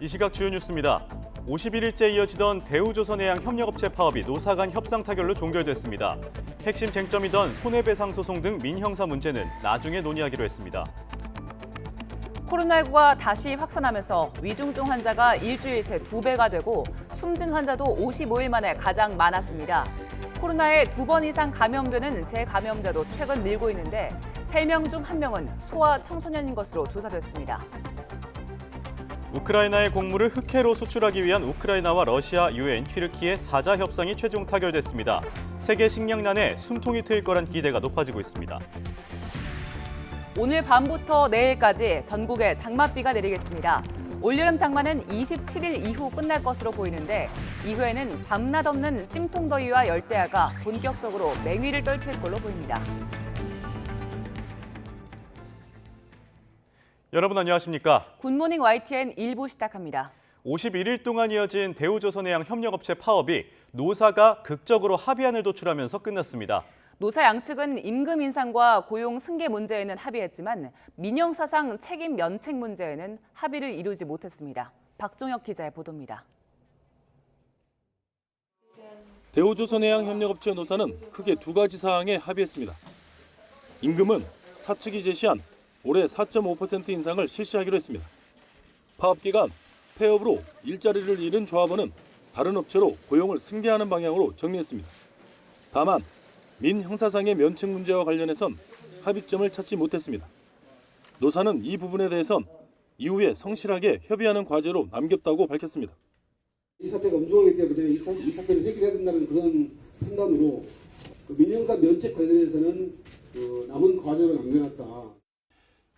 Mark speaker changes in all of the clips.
Speaker 1: 이 시각 주요 뉴스입니다. 51일째 이어지던 대우조선해양 협력업체 파업이 노사 간 협상 타결로 종결됐습니다. 핵심 쟁점이던 손해배상 소송 등 민형사 문제는 나중에 논의하기로 했습니다.
Speaker 2: 코로나19가 다시 확산하면서 위중증 환자가 일주일 새 2배가 되고 숨진 환자도 55일 만에 가장 많았습니다. 코로나에 2번 이상 감염되는 재감염자도 최근 늘고 있는데 3명 중 1명은 소아 청소년인 것으로 조사됐습니다.
Speaker 1: 우크라이나의 곡물을 흑해로 수출하기 위한 우크라이나와 러시아, 유엔, 튀르키예 4자 협상이 최종 타결됐습니다. 세계 식량난에 숨통이 트일 거란 기대가 높아지고 있습니다.
Speaker 2: 오늘 밤부터 내일까지 전국에 장맛비가 내리겠습니다. 올여름 장마는 27일 이후 끝날 것으로 보이는데 이후에는 밤낮 없는 찜통더위와 열대야가 본격적으로 맹위를 떨칠 걸로 보입니다.
Speaker 1: 여러분 안녕하십니까?
Speaker 2: 굿모닝 YTN 1부 시작합니다.
Speaker 1: 51일 동안 이어진 대우조선해양 협력업체 파업이 노사가 극적으로 합의안을 도출하면서 끝났습니다.
Speaker 2: 노사 양측은 임금 인상과 고용 승계 문제에는 합의했지만 민형사상 책임 면책 문제에는 합의를 이루지 못했습니다. 박종혁 기자의 보도입니다.
Speaker 3: 대우조선해양 협력업체 노사는 크게 2가지 사항에 합의했습니다. 임금은 사측이 제시한 올해 4.5% 인상을 실시하기로 했습니다. 파업 기간 폐업으로 일자리를 잃은 조합원은 다른 업체로 고용을 승계하는 방향으로 정리했습니다. 다만 민형사상의 면책 문제와 관련해선 합의점을 찾지 못했습니다. 노사는 이 부분에 대해선 이후에 성실하게 협의하는 과제로 남겼다고 밝혔습니다.
Speaker 4: 이 사태가 엄중하기 때문에 이 사태를 해결해야 된다는 그런 판단으로 민형사 면책 관련해서는 남은 과제로 남겨놨다.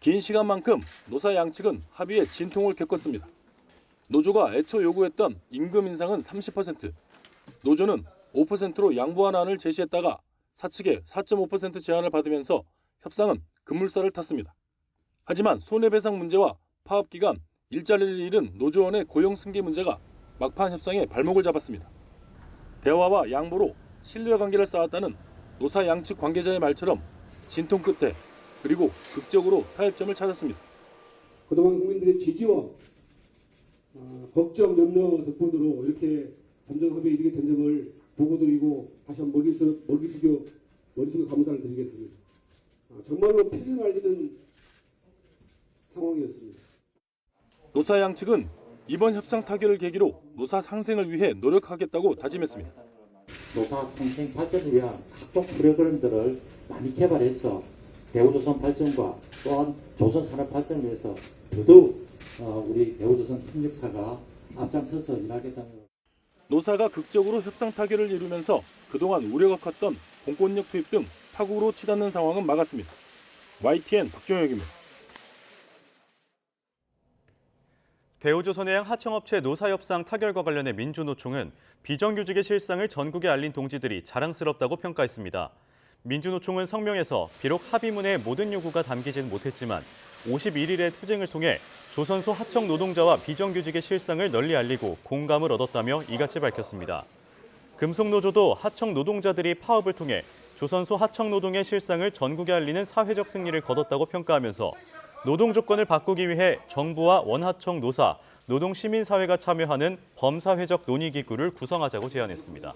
Speaker 3: 긴 시간만큼 노사 양측은 합의에 진통을 겪었습니다. 노조가 애초 요구했던 임금 인상은 30%, 노조는 5%로 양보한 안을 제시했다가 사측의 4.5% 제안을 받으면서 협상은 급물살을 탔습니다. 하지만 손해배상 문제와 파업 기간 일자리를 잃은 노조원의 고용 승계 문제가 막판 협상에 발목을 잡았습니다. 대화와 양보로 신뢰관계를 쌓았다는 노사 양측 관계자의 말처럼 진통 끝에 그리고 극적으로 타협점을 찾았습니다.
Speaker 4: 그동안 국민들의 지지와 걱정, 염려 덕분으로 이렇게 잠정 합의에 이르게 된 점을 보고드리고 다시 한번 머릿속에 감사를 드리겠습니다. 정말로 피를 말리는 상황이었습니다.
Speaker 3: 노사 양측은 이번 협상 타결을 계기로 노사 상생을 위해 노력하겠다고 다짐했습니다.
Speaker 5: 노사 상생 발전을 위한 각종 프로그램들을 많이 개발해서 대우조선 발전과 또한 조선 산업 발전을 위해서 더더욱 우리 대우조선 협력사가 앞장서서 일하겠다는.
Speaker 3: 노사가 극적으로 협상 타결을 이루면서 그동안 우려가 컸던 공권력 투입 등 파국으로 치닫는 상황은 막았습니다. YTN 박종혁입니다.
Speaker 1: 대우조선해양 하청업체 노사협상 타결과 관련해 민주노총은 비정규직의 실상을 전국에 알린 동지들이 자랑스럽다고 평가했습니다. 민주노총은 성명에서 비록 합의문에 모든 요구가 담기진 못했지만 51일의 투쟁을 통해 조선소 하청 노동자와 비정규직의 실상을 널리 알리고 공감을 얻었다며 이같이 밝혔습니다. 금속노조도 하청 노동자들이 파업을 통해 조선소 하청 노동의 실상을 전국에 알리는 사회적 승리를 거뒀다고 평가하면서 노동 조건을 바꾸기 위해 정부와 원하청 노사, 노동시민사회가 참여하는 범사회적 논의기구를 구성하자고 제안했습니다.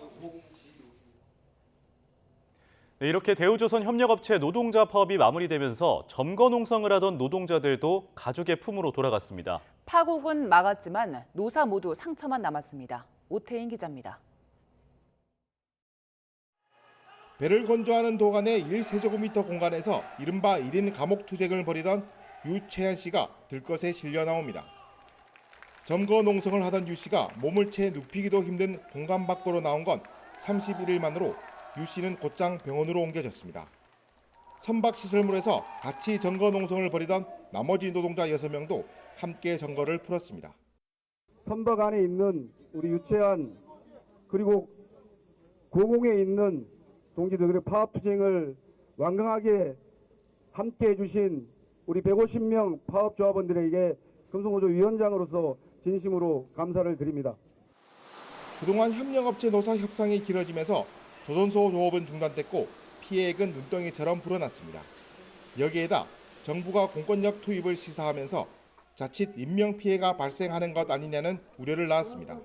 Speaker 1: 이렇게 대우조선 협력업체 노동자 파업이 마무리되면서 점거 농성을 하던 노동자들도 가족의 품으로 돌아갔습니다.
Speaker 2: 파국은 막았지만 노사 모두 상처만 남았습니다. 오태인 기자입니다.
Speaker 6: 배를 건조하는 도간의 1세제곱미터 공간에서 이른바 1인 감옥 투쟁을 벌이던 유채한 씨가 들것에 실려 나옵니다. 점거 농성을 하던 유 씨가 몸을 채 눕히기도 힘든 공간 밖으로 나온 건 31일 만으로 유 씨는 곧장 병원으로 옮겨졌습니다. 선박시설물에서 같이 점거 농성을 벌이던 나머지 노동자 6명도 함께 점거를 풀었습니다.
Speaker 4: 선박 안에 있는 우리 유채한 그리고 고공에 있는 동지들의 파업 투쟁을 완강하게 함께 해주신 우리 150명 파업조합원들에게 금속노조 위원장으로서 진심으로 감사를 드립니다.
Speaker 6: 그동안 협력업체 노사 협상이 길어지면서 조선소 조업은 중단됐고 피해액은 눈덩이처럼 불어났습니다. 여기에다 정부가 공권력 투입을 시사하면서 자칫 인명피해가 발생하는 것 아니냐는 우려를 낳았습니다.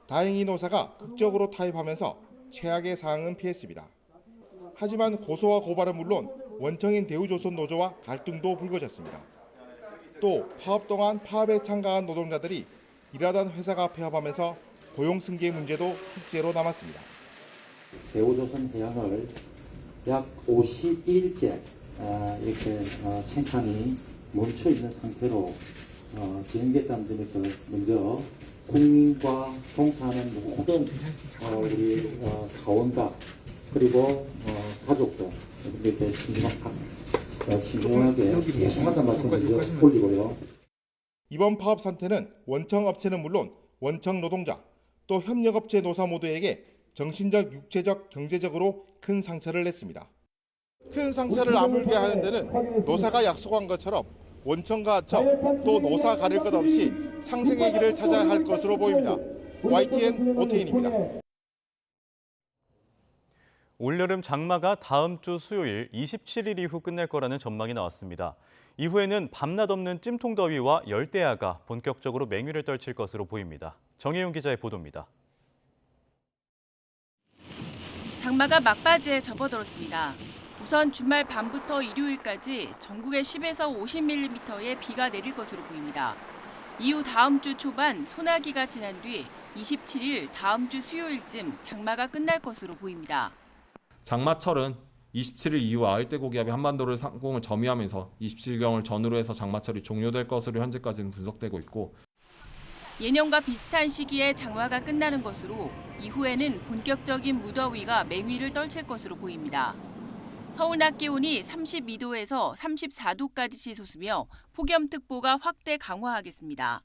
Speaker 6: 다행히 노사가 극적으로 타협하면서 최악의 상황은 피했습니다. 하지만 고소와 고발은 물론 원청인 대우조선 노조와 갈등도 불거졌습니다. 또 파업 동안 파업에 참가한 노동자들이 일하던 회사가 폐업하면서 고용 승계 문제도 숙제로 남았습니다.
Speaker 5: 대우조선 해양을 약 51일째 이렇게 생산이 멈춰 있는 상태로 진행됐다는 점에서 먼저 국민과 종사하는 모든 우리 사원과 그리고 가족들 이렇게 신중하게 죄송하다는 말씀을 올리고요.
Speaker 6: 이번 파업 상태는 원청 업체는 물론 원청 노동자 또 협력업체 노사 모두에게 정신적, 육체적, 경제적으로 큰 상처를 냈습니다. 큰 상처를 아물게 하는 데는 노사가 약속한 것처럼 원청과 하청 또 노사 가릴 것 없이 상생의 길을 찾아야 할 것으로 보입니다. YTN 오태인입니다.
Speaker 1: 올여름 장마가 다음 주 수요일 27일 이후 끝날 거라는 전망이 나왔습니다. 이후에는 밤낮 없는 찜통더위와 열대야가 본격적으로 맹위를 떨칠 것으로 보입니다. 정혜윤 기자의 보도입니다.
Speaker 7: 장마가 막바지에 접어들었습니다. 우선 주말 밤부터 일요일까지 전국에 10에서 50mm의 비가 내릴 것으로 보입니다. 이후 다음 주 초반 소나기가 지난 뒤 27일 다음 주 수요일쯤 장마가 끝날 것으로 보입니다.
Speaker 8: 장마철은 27일 이후 아열대 고기압이 한반도를 상공을 점유하면서 27경을 전후로 해서 장마철이 종료될 것으로 현재까지는 분석되고 있고
Speaker 7: 예년과 비슷한 시기에 장마가 끝나는 것으로 이후에는 본격적인 무더위가 맹위를 떨칠 것으로 보입니다. 서울 낮 기온이 32도에서 34도까지 치솟으며 폭염특보가 확대 강화하겠습니다.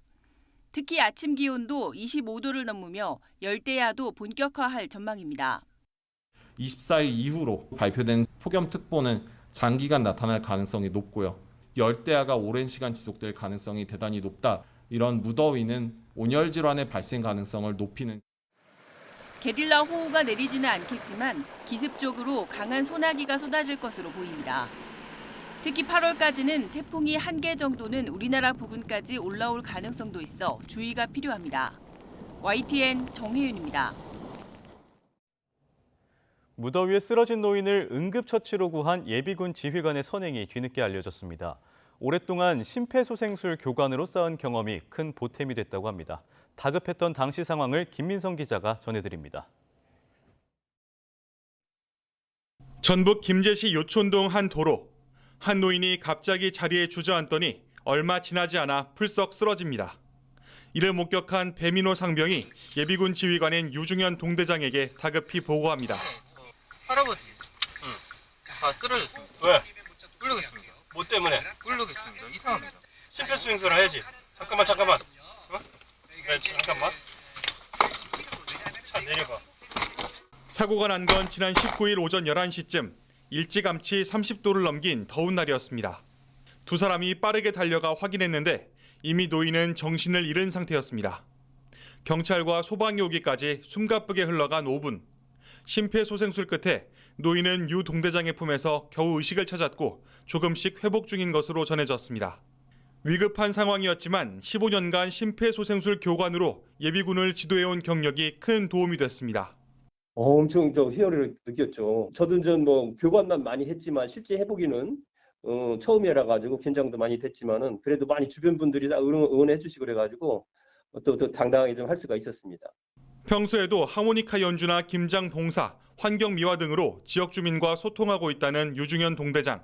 Speaker 7: 특히 아침 기온도 25도를 넘으며 열대야도 본격화할 전망입니다.
Speaker 8: 24일 이후로 발표된 폭염특보는 장기간 나타날 가능성이 높고요. 열대야가 오랜 시간 지속될 가능성이 대단히 높다. 이런 무더위는 온열 질환의 발생 가능성을 높이는
Speaker 7: 게릴라 호우가 내리지는 않겠지만 기습적으로 강한 소나기가 쏟아질 것으로 보입니다. 특히 8월까지는 태풍이 1개 정도는 우리나라 부근까지 올라올 가능성도 있어 주의가 필요합니다. YTN 정혜윤입니다.
Speaker 1: 무더위에 쓰러진 노인을 응급처치로 구한 예비군 지휘관의 선행이 뒤늦게 알려졌습니다. 오랫동안 심폐소생술 교관으로 쌓은 경험이 큰 보탬이 됐다고 합니다. 다급했던 당시 상황을 김민성 기자가 전해드립니다.
Speaker 9: 전북 김제시 요촌동 한 도로. 한 노인이 갑자기 자리에 주저앉더니 얼마 지나지 않아 풀썩 쓰러집니다. 이를 목격한 배민호 상병이 예비군 지휘관인 유중현 동대장에게 다급히 보고합니다.
Speaker 10: 할아버지, 쓰러졌습니다.
Speaker 11: 왜?
Speaker 10: 울르겠습니다.
Speaker 11: 뭐 때문에?
Speaker 10: 울르겠습니다. 이상합니다.
Speaker 11: 심폐소생술을 해야지. 잠깐만. 네, 잠깐만. 차 내려봐.
Speaker 9: 사고가 난 건 지난 19일 오전 11시쯤 일찌감치 30도를 넘긴 더운 날이었습니다. 두 사람이 빠르게 달려가 확인했는데 이미 노인은 정신을 잃은 상태였습니다. 경찰과 소방이 오기까지 숨가쁘게 흘러간 5분. 심폐소생술 끝에 노인은 유 동대장의 품에서 겨우 의식을 찾았고 조금씩 회복 중인 것으로 전해졌습니다. 위급한 상황이었지만 15년간 심폐소생술 교관으로 예비군을 지도해온 경력이 큰 도움이 됐습니다.
Speaker 12: 엄청 희열을 느꼈죠. 저도 교관만 많이 했지만 실제 해보기는 처음이라 가지고 긴장도 많이 됐지만은 그래도 많이 주변 분들이 다 응원해 주시고 그래가지고 또 당당하게 좀 할 수가 있었습니다.
Speaker 9: 평소에도 하모니카 연주나 김장 봉사, 환경 미화 등으로 지역 주민과 소통하고 있다는 유중현 동대장.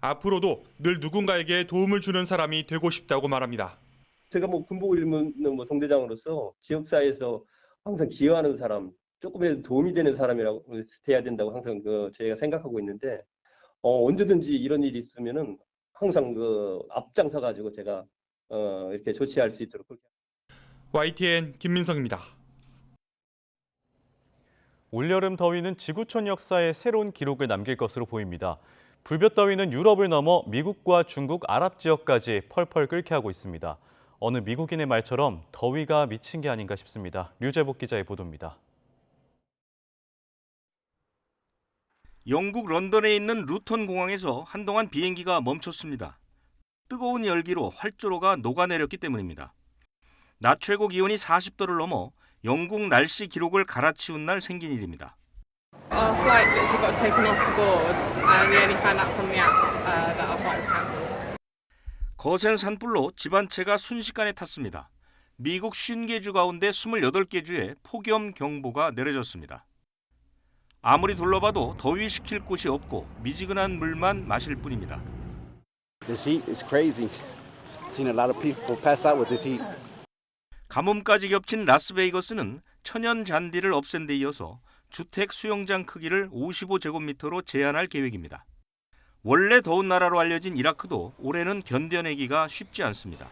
Speaker 9: 앞으로도 늘 누군가에게 도움을 주는 사람이 되고 싶다고 말합니다.
Speaker 12: 제가 군복을 입는 동대장으로서 지역사회에서 항상 기여하는 사람, 조금이라도 도움이 되는 사람이라고 돼야 된다고 항상 제가 생각하고 있는데 언제든지 이런 일이 있으면은 항상 앞장서 가지고 제가 이렇게 조치할 수 있도록.
Speaker 9: YTN 김민성입니다.
Speaker 1: 올여름 더위는 지구촌 역사에 새로운 기록을 남길 것으로 보입니다. 불볕 더위는 유럽을 넘어 미국과 중국, 아랍 지역까지 펄펄 끓게 하고 있습니다. 어느 미국인의 말처럼 더위가 미친 게 아닌가 싶습니다. 류재복 기자의 보도입니다.
Speaker 13: 영국 런던에 있는 루턴 공항에서 한동안 비행기가 멈췄습니다. 뜨거운 열기로 활주로가 녹아내렸기 때문입니다. 낮 최고 기온이 40도를 넘어 영국 날씨 기록을 갈아치운 날 생긴 일입니다.
Speaker 14: Our flight literally got taken off the board and we only found out from the app that our flight was cancelled.
Speaker 13: 거센 산불로 집 한 채가 순식간에 탔습니다. 미국 50개 주 가운데 28개 주에 폭염 경보가 내려졌습니다. 아무리 둘러봐도 더위식힐 곳이 없고 미지근한 물만 마실 뿐입니다.
Speaker 15: This heat is crazy. Seen a lot of people pass out with this heat.
Speaker 13: 가뭄까지 겹친 라스베이거스는 천연 잔디를 없앤 데 이어서 주택 수영장 크기를 55제곱미터로 제한할 계획입니다. 원래 더운 나라로 알려진 이라크도 올해는 견뎌내기가 쉽지 않습니다.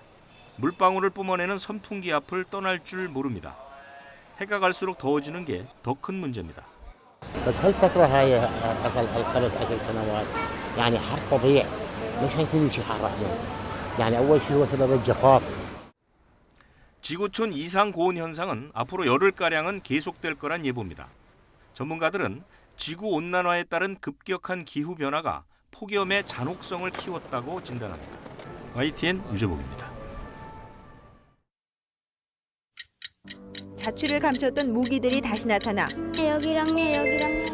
Speaker 13: 물방울을 뿜어내는 선풍기 앞을 떠날 줄 모릅니다. 해가 갈수록 더워지는 게 더 큰 문제입니다.
Speaker 16: بس هالفترة هاي أقل 5-10 سنوات يعني حر طبيعي مش هيبتدي شيء حر عليهم يعني أول شيء هو سبب الجفاف.
Speaker 13: 지구촌 이상 고온 현상은 앞으로 열흘가량은 계속될 거란 예보입니다. 전문가들은 지구 온난화에 따른 급격한 기후 변화가 폭염의 잔혹성을 키웠다고 진단합니다. YTN 유재복입니다.
Speaker 17: 자취를 감췄던 모기들이 다시 나타나
Speaker 18: 여기랑요 여기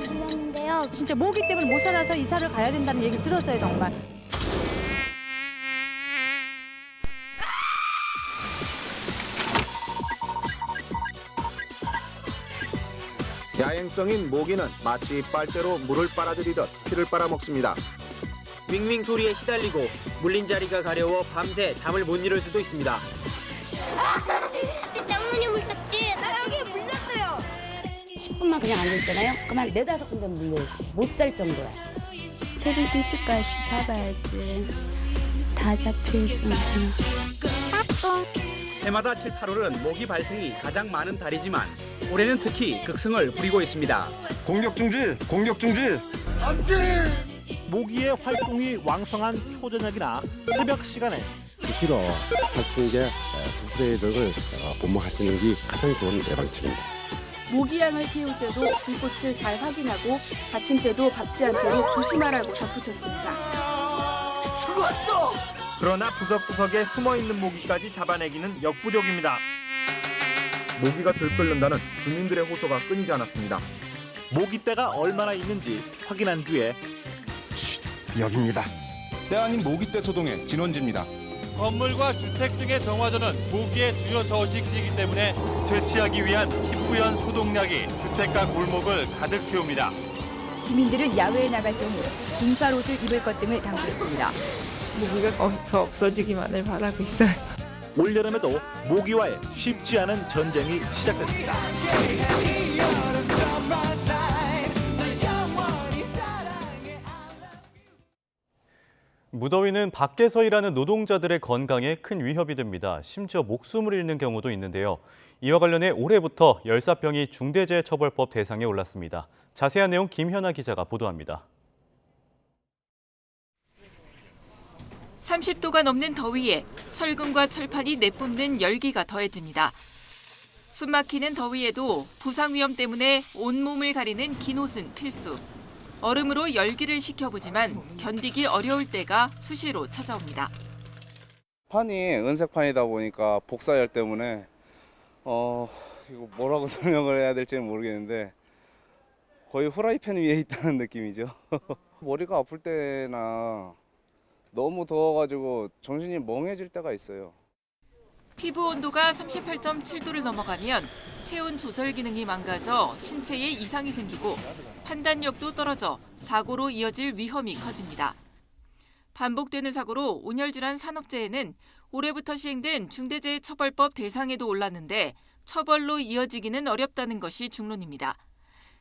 Speaker 18: 물렸는데요.
Speaker 19: 진짜 모기 때문에 못 살아서 이사를 가야 된다는 얘기 들었어요, 정말.
Speaker 20: 야행성인 모기는 마치 빨대로 물을 빨아들이듯 피를 빨아먹습니다.
Speaker 21: 윙윙 소리에 시달리고 물린 자리가 가려워 밤새 잠을 못 이룰 수도 있습니다.
Speaker 18: 짱눈이 물렸지? 나 여기 물렸어요.
Speaker 22: 10분만 그냥 앉아있잖아요. 그만 4-5군데 물려있어. 못 살 정도야.
Speaker 23: 새벽 있을까 잡아야지. 다 잡혀있잖아.
Speaker 21: 해마다 7, 8월은 모기 발생이 가장 많은 달이지만 올해는 특히 극승을 부리고 있습니다.
Speaker 20: 공격 중지! 공격 중지!
Speaker 24: 모기의 활동이 왕성한 초저녁이나 새벽 시간에
Speaker 15: 수시로 살충제 스프레이 등을 분무하시는 게 가장 좋은 예방책입니다.
Speaker 25: 모기향을 피울 때도 불꽃을 잘 확인하고 받침대도 밟지 않도록 조심하라고 덧붙였습니다.
Speaker 21: 죽었어! 그러나 구석구석에 숨어있는 모기까지 잡아내기는 역부족입니다.
Speaker 20: 모기가 들끓는다는 주민들의 호소가 끊이지 않았습니다.
Speaker 24: 모기떼가 얼마나 있는지 확인한 뒤에
Speaker 20: 여기입니다.
Speaker 26: 때 아닌 모기떼 소동의 진원지입니다.
Speaker 27: 건물과 주택 등의 정화조는 모기의 주요 서식지이기 때문에 퇴치하기 위한 희뿌연 소독약이 주택가 골목을 가득 채웁니다.
Speaker 17: 시민들은 야외에 나갈 경우 긴팔옷을 입을 것 등을 당부했습니다.
Speaker 14: 모기가 없어지기만을 바라고 있어요.
Speaker 24: 올여름에도 모기와의 쉽지 않은 전쟁이 시작됐습니다.
Speaker 1: 무더위는 밖에서 일하는 노동자들의 건강에 큰 위협이 됩니다. 심지어 목숨을 잃는 경우도 있는데요. 이와 관련해 올해부터 열사병이 중대재해처벌법 대상에 올랐습니다. 자세한 내용 김현아 기자가 보도합니다.
Speaker 7: 30도가 넘는 더위에 철근과 철판이 내뿜는 열기가 더해집니다. 숨막히는 더위에도 부상 위험 때문에 온몸을 가리는 긴 옷은 필수. 얼음으로 열기를 식혀보지만 견디기 어려울 때가 수시로 찾아옵니다.
Speaker 28: 판이 은색판이다 보니까 복사열 때문에 이거 뭐라고 설명을 해야 될지는 모르겠는데 거의 후라이팬 위에 있다는 느낌이죠. 머리가 아플 때나 너무 더워가지고 정신이 멍해질 때가 있어요.
Speaker 7: 피부 온도가 38.7도를 넘어가면 체온 조절 기능이 망가져 신체에 이상이 생기고 판단력도 떨어져 사고로 이어질 위험이 커집니다. 반복되는 사고로 온열질환 산업재해는 올해부터 시행된 중대재해처벌법 대상에도 올랐는데 처벌로 이어지기는 어렵다는 것이 중론입니다.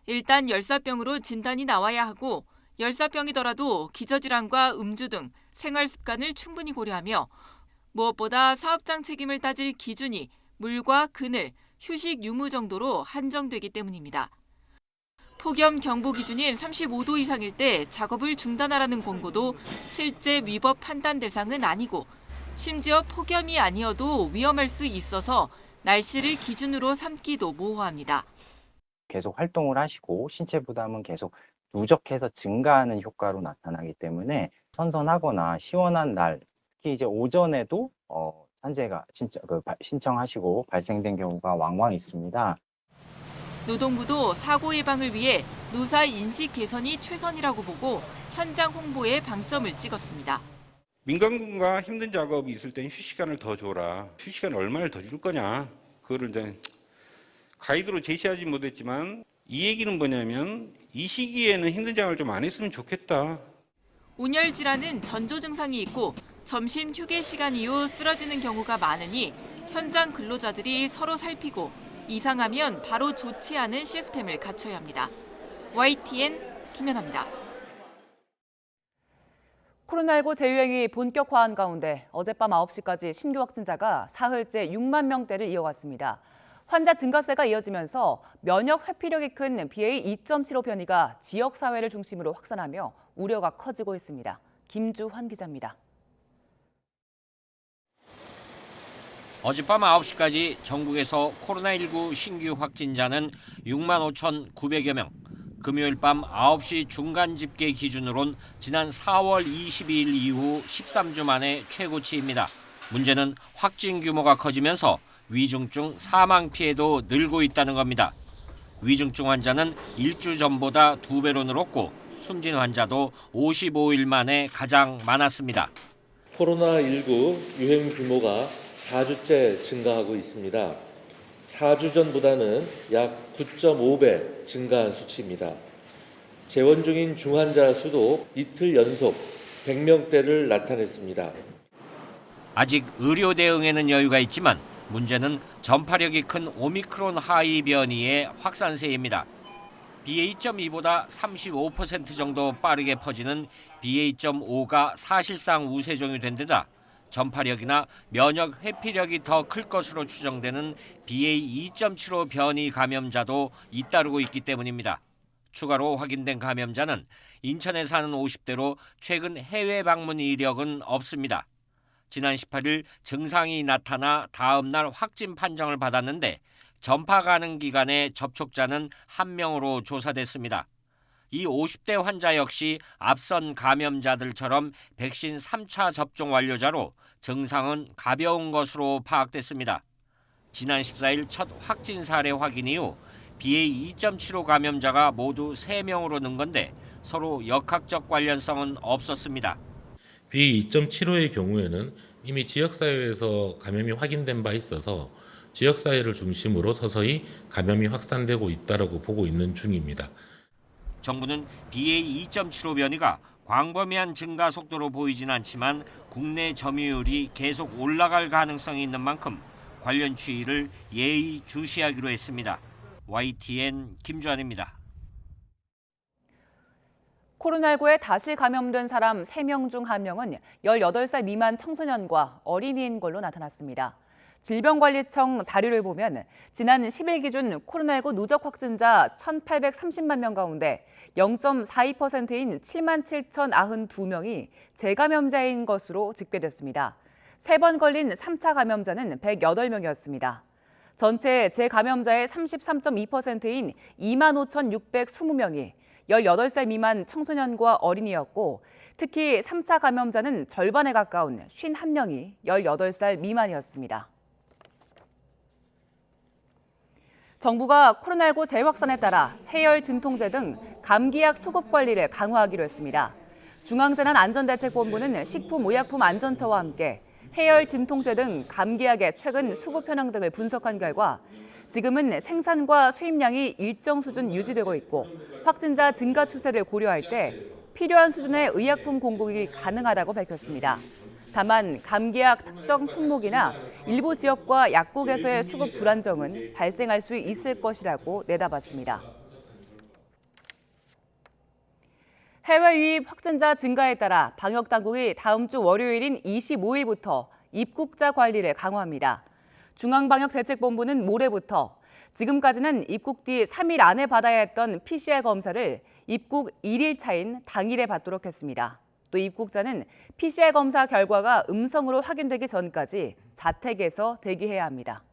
Speaker 7: 일단 열사병으로 진단이 나와야 하고 열사병이더라도 기저질환과 음주 등 생활 습관을 충분히 고려하며 무엇보다 사업장 책임을 따질 기준이 물과 그늘, 휴식 유무 정도로 한정되기 때문입니다. 폭염 경보 기준인 35도 이상일 때 작업을 중단하라는 권고도 실제 위법 판단 대상은 아니고 심지어 폭염이 아니어도 위험할 수 있어서 날씨를 기준으로 삼기도 모호합니다.
Speaker 29: 계속 활동을 하시고 신체 부담은 계속 누적해서 증가하는 효과로 나타나기 때문에 선선하거나 시원한 날, 특히 이제 오전에도 산재가 신청하시고 발생된 경우가 왕왕 있습니다.
Speaker 7: 노동부도 사고 예방을 위해 노사 인식 개선이 최선이라고 보고 현장 홍보에 방점을 찍었습니다.
Speaker 2: 민간군과 힘든 작업이 있을 땐 휴식 시간을 더 줘라. 휴식 시간을 얼마를 더 줄 거냐. 그거를 이제 가이드로 제시하지 못했지만 이 얘기는 뭐냐면 이 시기에는 힘든 작업을 좀 안 했으면 좋겠다.
Speaker 7: 온열 질환은 전조 증상이 있고 점심 휴게 시간 이후 쓰러지는 경우가 많으니 현장 근로자들이 서로 살피고 이상하면 바로 조치하는 시스템을 갖춰야 합니다. YTN 김연아입니다.
Speaker 3: 코로나19 재유행이 본격화한 가운데 어젯밤 9시까지 신규 확진자가 사흘째 6만 명대를 이어갔습니다. 환자 증가세가 이어지면서 면역 회피력이 큰 BA.2.75 변이가 지역사회를 중심으로 확산하며 우려가 커지고 있습니다. 김주환 기자입니다.
Speaker 4: 어젯밤 9시까지 전국에서 코로나19 신규 확진자는 6만 5,900여 명. 금요일 밤 9시 중간 집계 기준으론 지난 4월 22일 이후 13주 만에 최고치입니다. 문제는 확진 규모가 커지면서 위중증 사망 피해도 늘고 있다는 겁니다. 위중증 환자는 일주 전보다 2배로 늘었고 숨진 환자도 55일 만에 가장 많았습니다.
Speaker 5: 코로나19 유행 규모가 4주째 증가하고 있습니다. 4주 전보다는 약 9.5배 증가한 수치입니다. 재원 중인 중환자 수도 이틀 연속 100명대를 나타냈습니다.
Speaker 4: 아직 의료 대응에는 여유가 있지만 문제는 전파력이 큰 오미크론 하이 변이의 확산세입니다. BA.2보다 35% 정도 빠르게 퍼지는 BA.5가 사실상 우세종이 된 데다 전파력이나 면역 회피력이 더 클 것으로 추정되는 BA.2.75 변이 감염자도 잇따르고 있기 때문입니다. 추가로 확인된 감염자는 인천에 사는 50대로 최근 해외 방문 이력은 없습니다. 지난 18일 증상이 나타나 다음 날 확진 판정을 받았는데 전파 가능 기간의 접촉자는 1명으로 조사됐습니다. 이 50대 환자 역시 앞선 감염자들처럼 백신 3차 접종 완료자로 증상은 가벼운 것으로 파악됐습니다. 지난 14일 첫 확진 사례 확인 이후 BA.2.75 감염자가 모두 3명으로 는 건데 서로 역학적 관련성은 없었습니다.
Speaker 6: BA.2.75의 경우에는 이미 지역사회에서 감염이 확인된 바 있어서 지역사회를 중심으로 서서히 감염이 확산되고 있다고 보고 있는 중입니다.
Speaker 4: 정부는 BA.2.75 변이가 광범위한 증가 속도로 보이진 않지만 국내 점유율이 계속 올라갈 가능성이 있는 만큼 관련 추이를 예의 주시하기로 했습니다. YTN 김주환입니다.
Speaker 3: 코로나19에 다시 감염된 사람 3명 중 1명은 18살 미만 청소년과 어린이인 걸로 나타났습니다. 질병관리청 자료를 보면 지난 10일 기준 코로나19 누적 확진자 1,830만 명 가운데 0.42%인 77,092명이 재감염자인 것으로 집계됐습니다. 3번 걸린 3차 감염자는 108명이었습니다. 전체 재감염자의 33.2%인 25,620명이 18살 미만 청소년과 어린이였고 특히 3차 감염자는 절반에 가까운 51명이 18살 미만이었습니다. 정부가 코로나19 재확산에 따라 해열 진통제 등 감기약 수급 관리를 강화하기로 했습니다. 중앙재난안전대책본부는 식품의약품안전처와 함께 해열 진통제 등 감기약의 최근 수급 현황 등을 분석한 결과 지금은 생산과 수입량이 일정 수준 유지되고 있고 확진자 증가 추세를 고려할 때 필요한 수준의 의약품 공급이 가능하다고 밝혔습니다. 다만 감기약 특정 품목이나 일부 지역과 약국에서의 수급 불안정은 발생할 수 있을 것이라고 내다봤습니다. 해외 유입 확진자 증가에 따라 방역당국이 다음 주 월요일인 25일부터 입국자 관리를 강화합니다. 중앙방역대책본부는 모레부터 지금까지는 입국 뒤 3일 안에 받아야 했던 PCR 검사를 입국 1일 차인 당일에 받도록 했습니다. 또 입국자는 PCR 검사 결과가 음성으로 확인되기 전까지 자택에서 대기해야 합니다.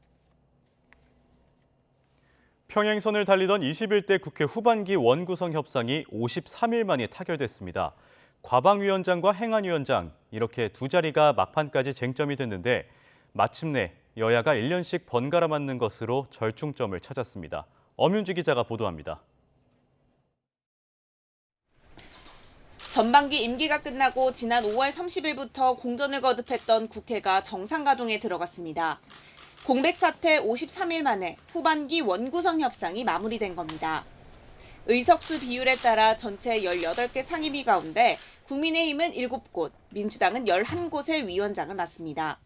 Speaker 1: 평행선을 달리던 21대 국회 후반기 원구성 협상이 53일 만에 타결됐습니다. 과방위원장과 행안위원장 이렇게 두 자리가 막판까지 쟁점이 됐는데 마침내 여야가 1년씩 번갈아 맞는 것으로 절충점을 찾았습니다. 엄윤지 기자가 보도합니다.
Speaker 8: 전반기 임기가 끝나고 지난 5월 30일부터 공전을 거듭했던 국회가 정상 가동에 들어갔습니다. 공백 사태 53일 만에 후반기 원구성 협상이 마무리된 겁니다. 의석수 비율에 따라 전체 18개 상임위 가운데 국민의힘은 7곳, 민주당은 11곳의 위원장을 맡습니다.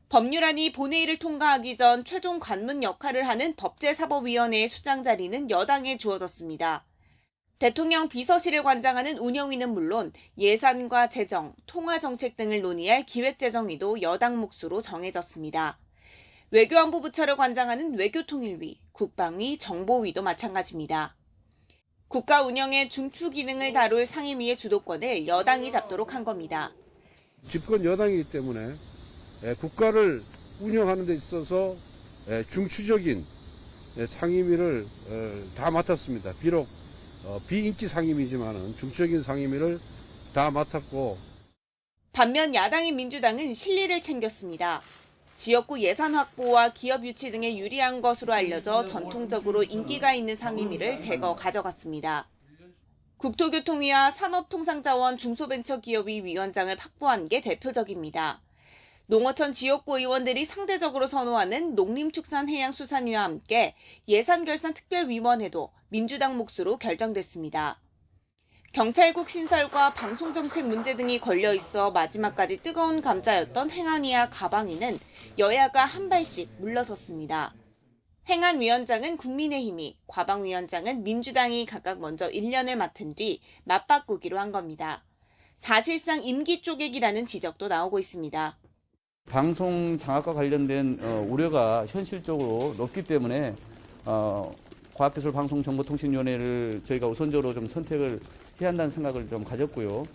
Speaker 8: 법률안이 본회의를 통과하기 전 최종 관문 역할을 하는 법제사법위원회의 수장 자리는 여당에 주어졌습니다. 대통령 비서실을 관장하는 운영위는 물론 예산과 재정, 통화정책 등을 논의할 기획재정위도 여당 몫으로 정해졌습니다. 외교안보 부처를 관장하는 외교통일위, 국방위, 정보위도 마찬가지입니다. 국가 운영의 중추 기능을 다룰 상임위의 주도권을 여당이 잡도록 한 겁니다.
Speaker 9: 집권 여당이기 때문에 국가를 운영하는 데 있어서 중추적인 상임위를 다 맡았습니다. 비록 비인기 상임위지만은 중추적인 상임위를 다 맡았고.
Speaker 8: 반면 야당인 민주당은 실리를 챙겼습니다. 지역구 예산 확보와 기업 유치 등에 유리한 것으로 알려져 전통적으로 인기가 있는 상임위를 대거 가져갔습니다. 국토교통위와 산업통상자원 중소벤처기업위 위원장을 확보한 게 대표적입니다. 농어촌 지역구 의원들이 상대적으로 선호하는 농림축산해양수산위와 함께 예산결산특별위원회도 민주당 몫으로 결정됐습니다. 경찰국 신설과 방송정책 문제 등이 걸려 있어 마지막까지 뜨거운 감자였던 행안위와 가방위는 여야가 한 발씩 물러섰습니다. 행안위원장은 국민의힘이, 과방위원장은 민주당이 각각 먼저 1년을 맡은 뒤 맞바꾸기로 한 겁니다. 사실상 임기 쪼개기라는 지적도 나오고 있습니다.
Speaker 10: 방송 장악과 관련된 우려가 현실적으로 높기 때문에 과학기술방송정보통신위원회를 저희가 우선적으로 좀 선택을 해야 한다는 생각을 좀 가졌고요.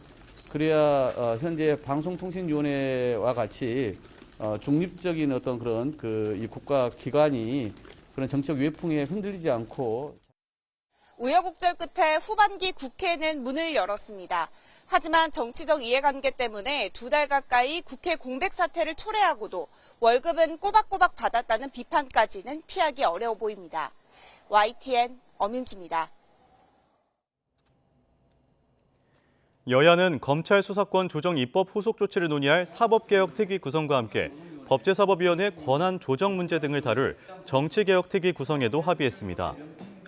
Speaker 10: 그래야 현재 방송통신위원회와 같이 중립적인 어떤 그런 이 국가 기관이 그런 정책 외풍에 흔들리지 않고.
Speaker 8: 우여곡절 끝에 후반기 국회는 문을 열었습니다. 하지만 정치적 이해관계 때문에 2달 가까이 국회 공백 사태를 초래하고도 월급은 꼬박꼬박 받았다는 비판까지는 피하기 어려워 보입니다. YTN 엄윤주입니다.
Speaker 1: 여야는 검찰 수사권 조정 입법 후속 조치를 논의할 사법개혁 특위 구성과 함께 법제사법위원회 권한 조정 문제 등을 다룰 정치개혁 특위 구성에도 합의했습니다.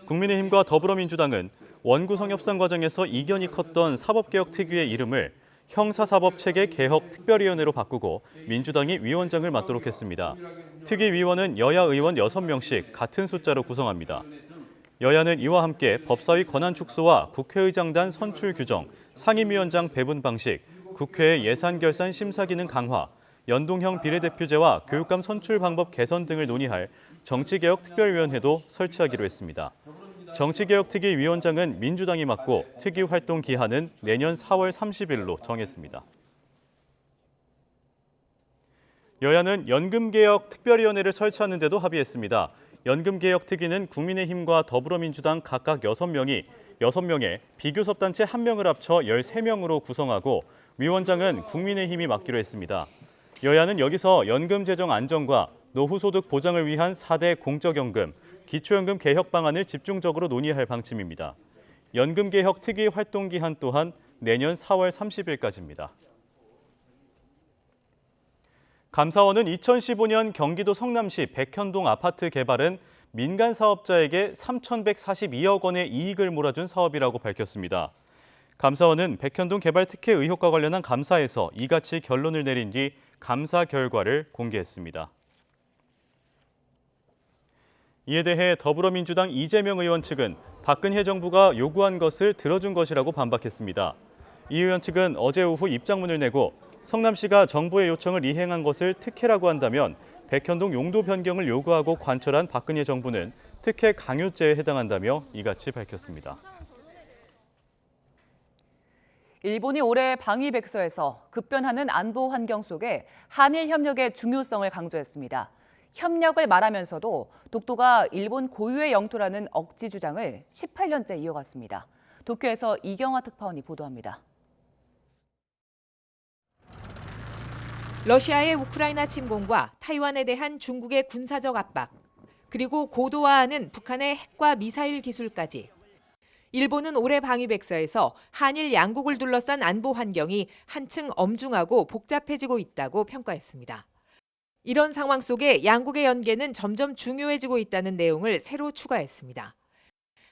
Speaker 1: 국민의힘과 더불어민주당은 원구성 협상 과정에서 이견이 컸던 사법개혁 특위의 이름을 형사사법체계개혁특별위원회로 바꾸고 민주당이 위원장을 맡도록 했습니다. 특위위원은 여야 의원 6명씩 같은 숫자로 구성합니다. 여야는 이와 함께 법사위 권한 축소와 국회의장단 선출 규정, 상임위원장 배분 방식, 국회의 예산결산 심사 기능 강화, 연동형 비례대표제와 교육감 선출 방법 개선 등을 논의할 정치개혁특별위원회도 설치하기로 했습니다. 정치개혁특위 위원장은 민주당이 맡고 특위 활동 기한은 내년 4월 30일로 정했습니다. 여야는 연금개혁특별위원회를 설치하는 데도 합의했습니다. 연금개혁특위는 국민의힘과 더불어민주당 각각 6명에 비교섭단체 1명을 합쳐 13명으로 구성하고 위원장은 국민의힘이 맡기로 했습니다. 여야는 여기서 연금 재정 안정과 노후소득 보장을 위한 4대 공적연금, 기초연금 개혁 방안을 집중적으로 논의할 방침입니다. 연금개혁 특위 활동 기한 또한 내년 4월 30일까지입니다. 감사원은 2015년 경기도 성남시 백현동 아파트 개발은 민간 사업자에게 3,142억 원의 이익을 몰아준 사업이라고 밝혔습니다. 감사원은 백현동 개발 특혜 의혹과 관련한 감사에서 이같이 결론을 내린 뒤 감사 결과를 공개했습니다. 이에 대해 더불어민주당 이재명 의원 측은 박근혜 정부가 요구한 것을 들어준 것이라고 반박했습니다. 이 의원 측은 어제 오후 입장문을 내고 성남시가 정부의 요청을 이행한 것을 특혜라고 한다면 백현동 용도 변경을 요구하고 관철한 박근혜 정부는 특혜 강요죄에 해당한다며 이같이 밝혔습니다.
Speaker 3: 일본이 올해 방위백서에서 급변하는 안보 환경 속에 한일 협력의 중요성을 강조했습니다. 협력을 말하면서도 독도가 일본 고유의 영토라는 억지 주장을 18년째 이어갔습니다. 도쿄에서 이경화 특파원이 보도합니다.
Speaker 11: 러시아의 우크라이나 침공과 타이완에 대한 중국의 군사적 압박, 그리고 고도화하는 북한의 핵과 미사일 기술까지. 일본은 올해 방위백서에서 한일 양국을 둘러싼 안보 환경이 한층 엄중하고 복잡해지고 있다고 평가했습니다. 이런 상황 속에 양국의 연계는 점점 중요해지고 있다는 내용을 새로 추가했습니다.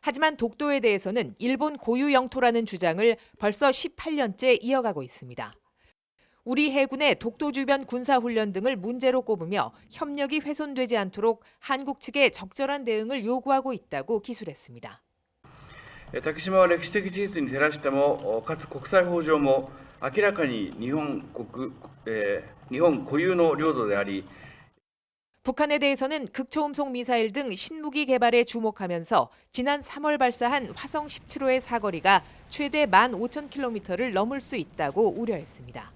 Speaker 11: 하지만 독도에 대해서는 일본 고유 영토라는 주장을 벌써 18년째 이어가고 있습니다. 우리 해군의 독도 주변 군사훈련 등을 문제로 꼽으며 협력이 훼손되지 않도록 한국 측에 적절한 대응을 요구하고 있다고 기술했습니다.
Speaker 12: 竹島は歴史的事実に照らしてもかつ国際法上も明らかに日本固有の領土であり
Speaker 11: 북한에 대해서는 극초음속 미사일 등 신무기 개발에 주목하면서 지난 3월 발사한 화성 17호의 사거리가 최대 15,000km를 넘을 수 있다고 우려했습니다.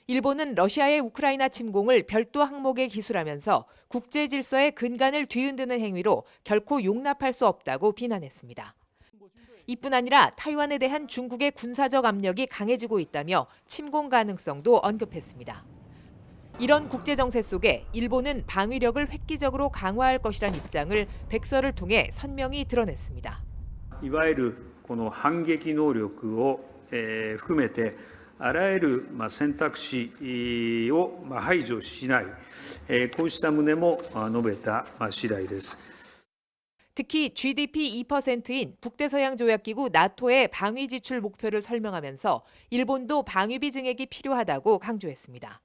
Speaker 11: 일본은 러시아의 우크라이나 침공을 별도 항목에 기술하면서 국제 질서의 근간을 뒤흔드는 행위로 결코 용납할 수 없다고 비난했습니다. 이뿐 아니라 타이완에 대한 중국의 군사적 압력이 강해지고 있다며 침공 가능성도 언급했습니다. 이런 국제 정세 속에 일본은 방위력을 획기적으로 강화할 것이란 입장을 백서를 통해 선명히 드러냈습니다.
Speaker 13: いわゆるこの反撃能力を含めてあらゆる選択肢を排除しないこうした旨も述べた次第です。
Speaker 11: 특히 GDP 2%인 북대서양조약기구 나토의 방위 지출 목표를 설명하면서 일본도 방위비 증액이 필요하다고 강조했습니다.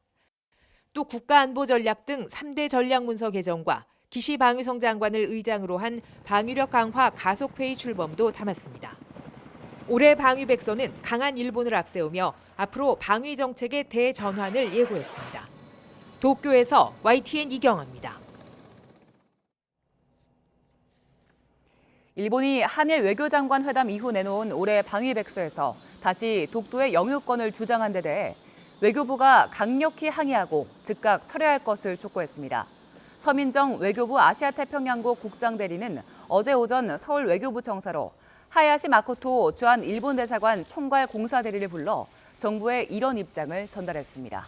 Speaker 11: 또 국가안보전략 등 3대 전략문서 개정과 기시 방위성 장관을 의장으로 한 방위력 강화 가속회의 출범도 담았습니다. 올해 방위백서는 강한 일본을 앞세우며 앞으로 방위 정책의 대전환을 예고했습니다. 도쿄에서 YTN 이경아입니다.
Speaker 3: 일본이 한일 외교장관 회담 이후 내놓은 올해 방위백서에서 다시 독도의 영유권을 주장한 데 대해 외교부가 강력히 항의하고 즉각 철회할 것을 촉구했습니다. 서민정 외교부 아시아태평양국 국장대리는 어제 오전 서울 외교부 청사로 하야시 마코토 주한 일본 대사관 총괄 공사대리를 불러 정부의 이런 입장을 전달했습니다.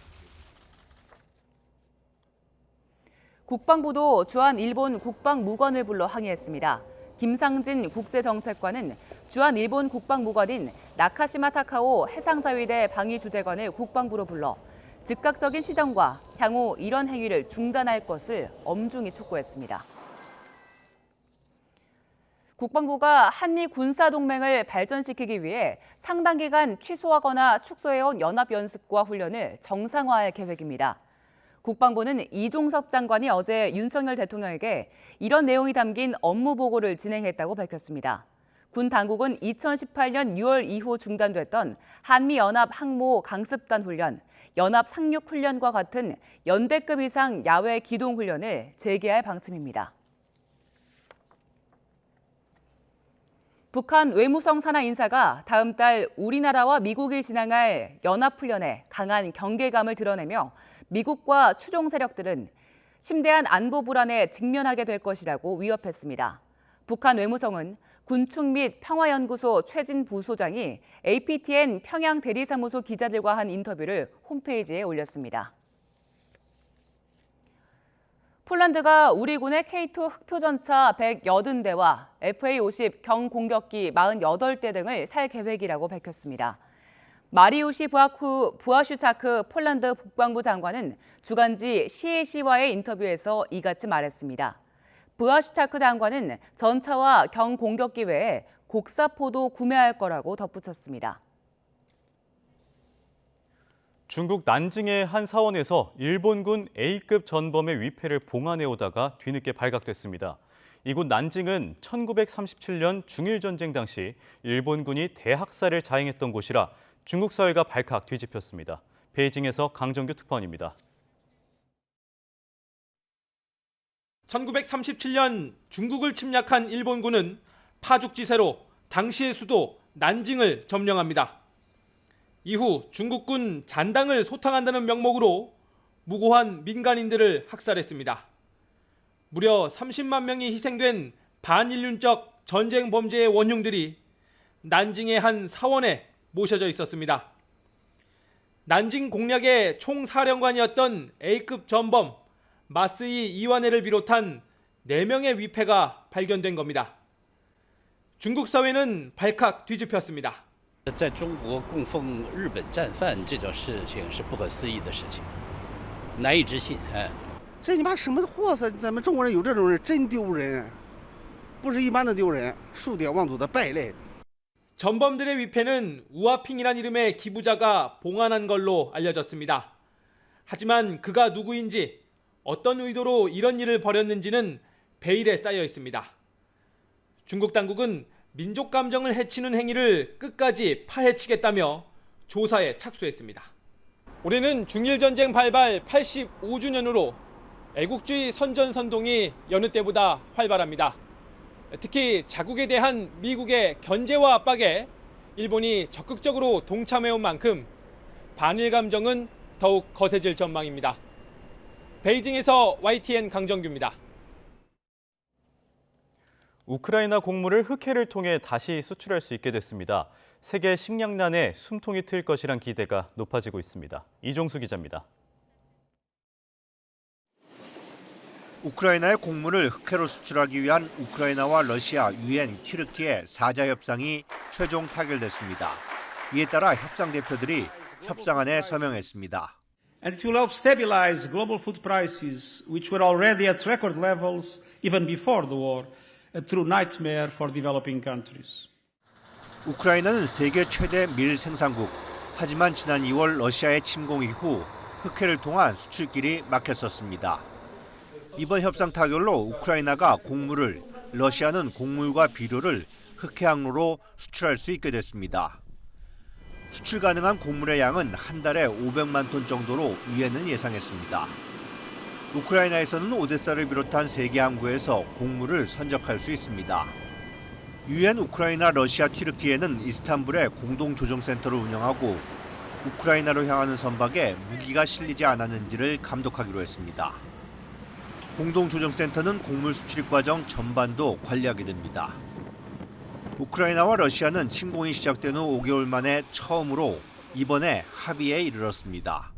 Speaker 3: 국방부도 주한 일본 국방무관을 불러 항의했습니다. 김상진 국제정책관은 주한 일본 국방무관인 나카시마 타카오 해상자위대 방위주재관을 국방부로 불러 즉각적인 시정과 향후 이런 행위를 중단할 것을 엄중히 촉구했습니다. 국방부가 한미 군사동맹을 발전시키기 위해 상당 기간 취소하거나 축소해온 연합연습과 훈련을 정상화할 계획입니다. 국방부는 이종섭 장관이 어제 윤석열 대통령에게 이런 내용이 담긴 업무 보고를 진행했다고 밝혔습니다. 군 당국은 2018년 6월 이후 중단됐던 한미연합 항모 강습단 훈련, 연합 상륙 훈련과 같은 연대급 이상 야외 기동 훈련을 재개할 방침입니다. 북한 외무성 산하 인사가 다음 달 우리나라와 미국이 진행할 연합훈련에 강한 경계감을 드러내며 미국과 추종 세력들은 심대한 안보 불안에 직면하게 될 것이라고 위협했습니다. 북한 외무성은 군축 및 평화연구소 최진 부소장이 APTN 평양 대리사무소 기자들과 한 인터뷰를 홈페이지에 올렸습니다. 폴란드가 우리 군의 K2 흑표전차 180대와 FA-50 경공격기 48대 등을 살 계획이라고 밝혔습니다. 마리우시 부아슈차크 폴란드 국방부 장관은 주간지 CAC와의 인터뷰에서 이같이 말했습니다. 부아슈차크 장관은 전차와 경공격기 외에 곡사포도 구매할 거라고 덧붙였습니다.
Speaker 1: 중국 난징의 한 사원에서 일본군 A급 전범의 위패를 봉안해오다가 뒤늦게 발각됐습니다. 이곳 난징은 1937년 중일전쟁 당시 일본군이 대학살을 자행했던 곳이라 중국 사회가 발칵 뒤집혔습니다. 베이징에서 강정규 특파원입니다.
Speaker 15: 1937년 중국을 침략한 일본군은 파죽지세로 당시의 수도 난징을 점령합니다. 이후 중국군 잔당을 소탕한다는 명목으로 무고한 민간인들을 학살했습니다. 무려 30만 명이 희생된 반인륜적 전쟁 범죄의 원흉들이 난징의 한 사원에 모셔져 있었습니다. 난징 공략의 총사령관이었던 A급 전범 마스이 이완해를 비롯한 4명의 위패가 발견된 겁니다. 중국 사회는 발칵 뒤집혔습니다.
Speaker 16: 在中国供奉日本战犯这种事情是不可思议的事情，难以置信。
Speaker 18: 这你妈什么货色？咱们中国人有这种人真丢人，不是一般的丢人，数典忘祖的败类。
Speaker 15: 전범들의 위패는 우아핑이란 이름의 기부자가 봉안한 걸로 알려졌습니다. 하지만 그가 누구인지 어떤 의도로 이런 일을 벌였는지는 베일에 쌓여 있습니다. 중국 당국은 민족 감정을 해치는 행위를 끝까지 파헤치겠다며 조사에 착수했습니다. 올해는 중일전쟁 발발 85주년으로 애국주의 선전선동이 여느 때보다 활발합니다. 특히 자국에 대한 미국의 견제와 압박에 일본이 적극적으로 동참해온 만큼 반일 감정은 더욱 거세질 전망입니다. 베이징에서 YTN 강정규입니다.
Speaker 1: 우크라이나 곡물을 흑해를 통해 다시 수출할 수 있게 됐습니다. 세계 식량난에 숨통이 트일 것이란 기대가 높아지고 있습니다. 이종수 기자입니다.
Speaker 19: 우크라이나의 곡물을 흑해로 수출하기 위한 우크라이나와 러시아, 유엔, 튀르키예 4자 협상이 최종 타결됐습니다. 이에 따라 협상 대표들이 협상안에 서명했습니다.
Speaker 20: And it will help stabilize global food prices, which were already at record levels even before the war, a true nightmare for developing countries.
Speaker 19: 우크라이나는 세계 최대 밀 생산국. 하지만 지난 2월 러시아의 침공 이후 흑해를 통한 수출길이 막혔었습니다. 이번 협상 타결로 우크라이나가 곡물을, 러시아는 곡물과 비료를 흑해 항로로 수출할 수 있게 됐습니다. 수출 가능한 곡물의 양은 한 달에 500만 톤 정도로 유엔은 예상했습니다. 우크라이나에서는 오데사를 비롯한 3개 항구에서 곡물을 선적할 수 있습니다. 유엔, 우크라이나, 러시아, 튀르키예는 이스탄불에 공동조정센터를 운영하고 우크라이나로 향하는 선박에 무기가 실리지 않았는지를 감독하기로 했습니다. 공동조정센터는 곡물 수출 과정 전반도 관리하게 됩니다. 우크라이나와 러시아는 침공이 시작된 후 5개월 만에 처음으로 이번에 합의에 이르렀습니다.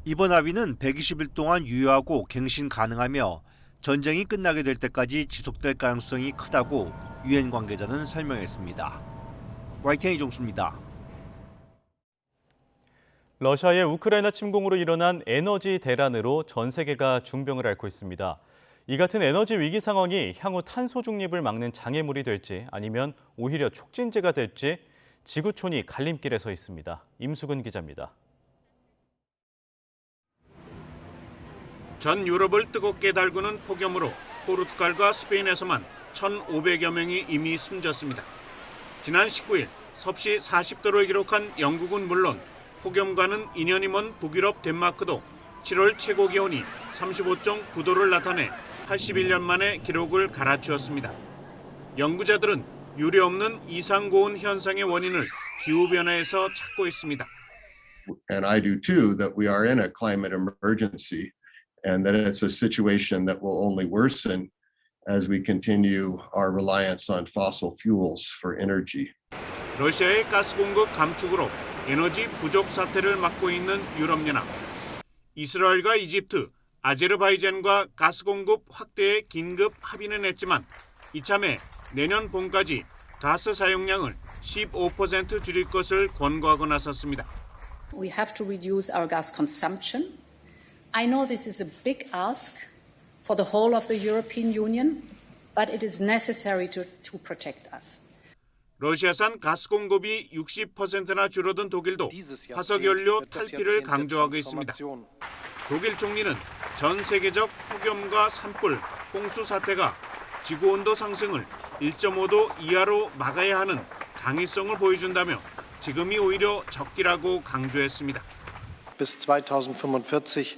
Speaker 19: 이번 합의는 120일 동안 유효하고 갱신 가능하며 전쟁이 끝나게 될 때까지 지속될 가능성이 크다고 유엔 관계자는 설명했습니다. YTN 이종수입니다.
Speaker 1: 러시아의 우크라이나 침공으로 일어난 에너지 대란으로 전 세계가 중병을 앓고 있습니다. 이 같은 에너지 위기 상황이 향후 탄소 중립을 막는 장애물이 될지 아니면 오히려 촉진제가 될지 지구촌이 갈림길에 서 있습니다. 임수근 기자입니다.
Speaker 21: 전 유럽을 뜨겁게 달구는 폭염으로 포르투갈과 스페인에서만 1,500여 명이 이미 숨졌습니다. 지난 19일 섭씨 40도를 기록한 영국은 물론 폭염과는 인연이 먼 북유럽 덴마크도 7월 최고 기온이 35.9도를 나타내 81년 만에 기록을 갈아치웠습니다. 연구자들은 유례없는 이상고온 현상의 원인을 기후변화에서 찾고 있습니다.
Speaker 22: And I do too, that we are in a climate emergency and that it's a situation that will only worsen as we continue our reliance on fossil fuels for energy.
Speaker 21: 러시아의 가스 공급 감축으로 에너지 부족 사태를 막고 있는 유럽연합. 이스라엘과 이집트, 아제르바이잔과 가스 공급 확대에 긴급 합의는 했지만 이참에 내년 봄까지 가스 사용량을 15% 줄일 것을 권고하고 나섰습니다.
Speaker 23: We have to reduce our gas consumption. I know this is a big ask for the whole of the European Union, but it is necessary to protect us.
Speaker 21: 러시아산 가스 공급이 60%나 줄어든 독일도 화석연료 탈피를 강조하고 있습니다. 독일 총리는 전 세계적 폭염과 산불, 홍수 사태가 지구온도 상승을 1.5도 이하로 막아야 하는 강의성을 보여준다며 지금이 오히려 적기라고 강조했습니다.
Speaker 25: Bis 2045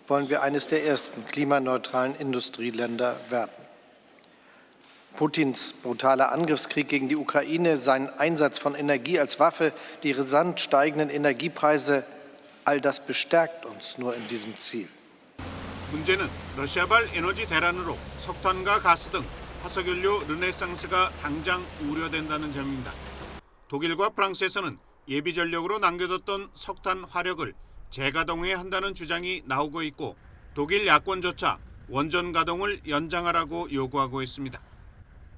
Speaker 25: wollen wir eines der ersten klimaneutralen Industrieländer werden. Putins brutaler Angriffskrieg gegen die Ukraine, sein Einsatz von Energie als Waffe, die rasant steigenden Energiepreise, all das bestärkt uns nur in diesem Ziel.
Speaker 21: 문제는 러시아발 에너지 대란으로 석탄과 가스 등 화석연료 르네상스가 당장 우려된다는 점입니다. 독일과 프랑스에서는 예비 전력으로 남겨뒀던 석탄 화력을 재가동해야 한다는 주장이 나오고 있고 독일 야권조차 원전 가동을 연장하라고 요구하고 있습니다.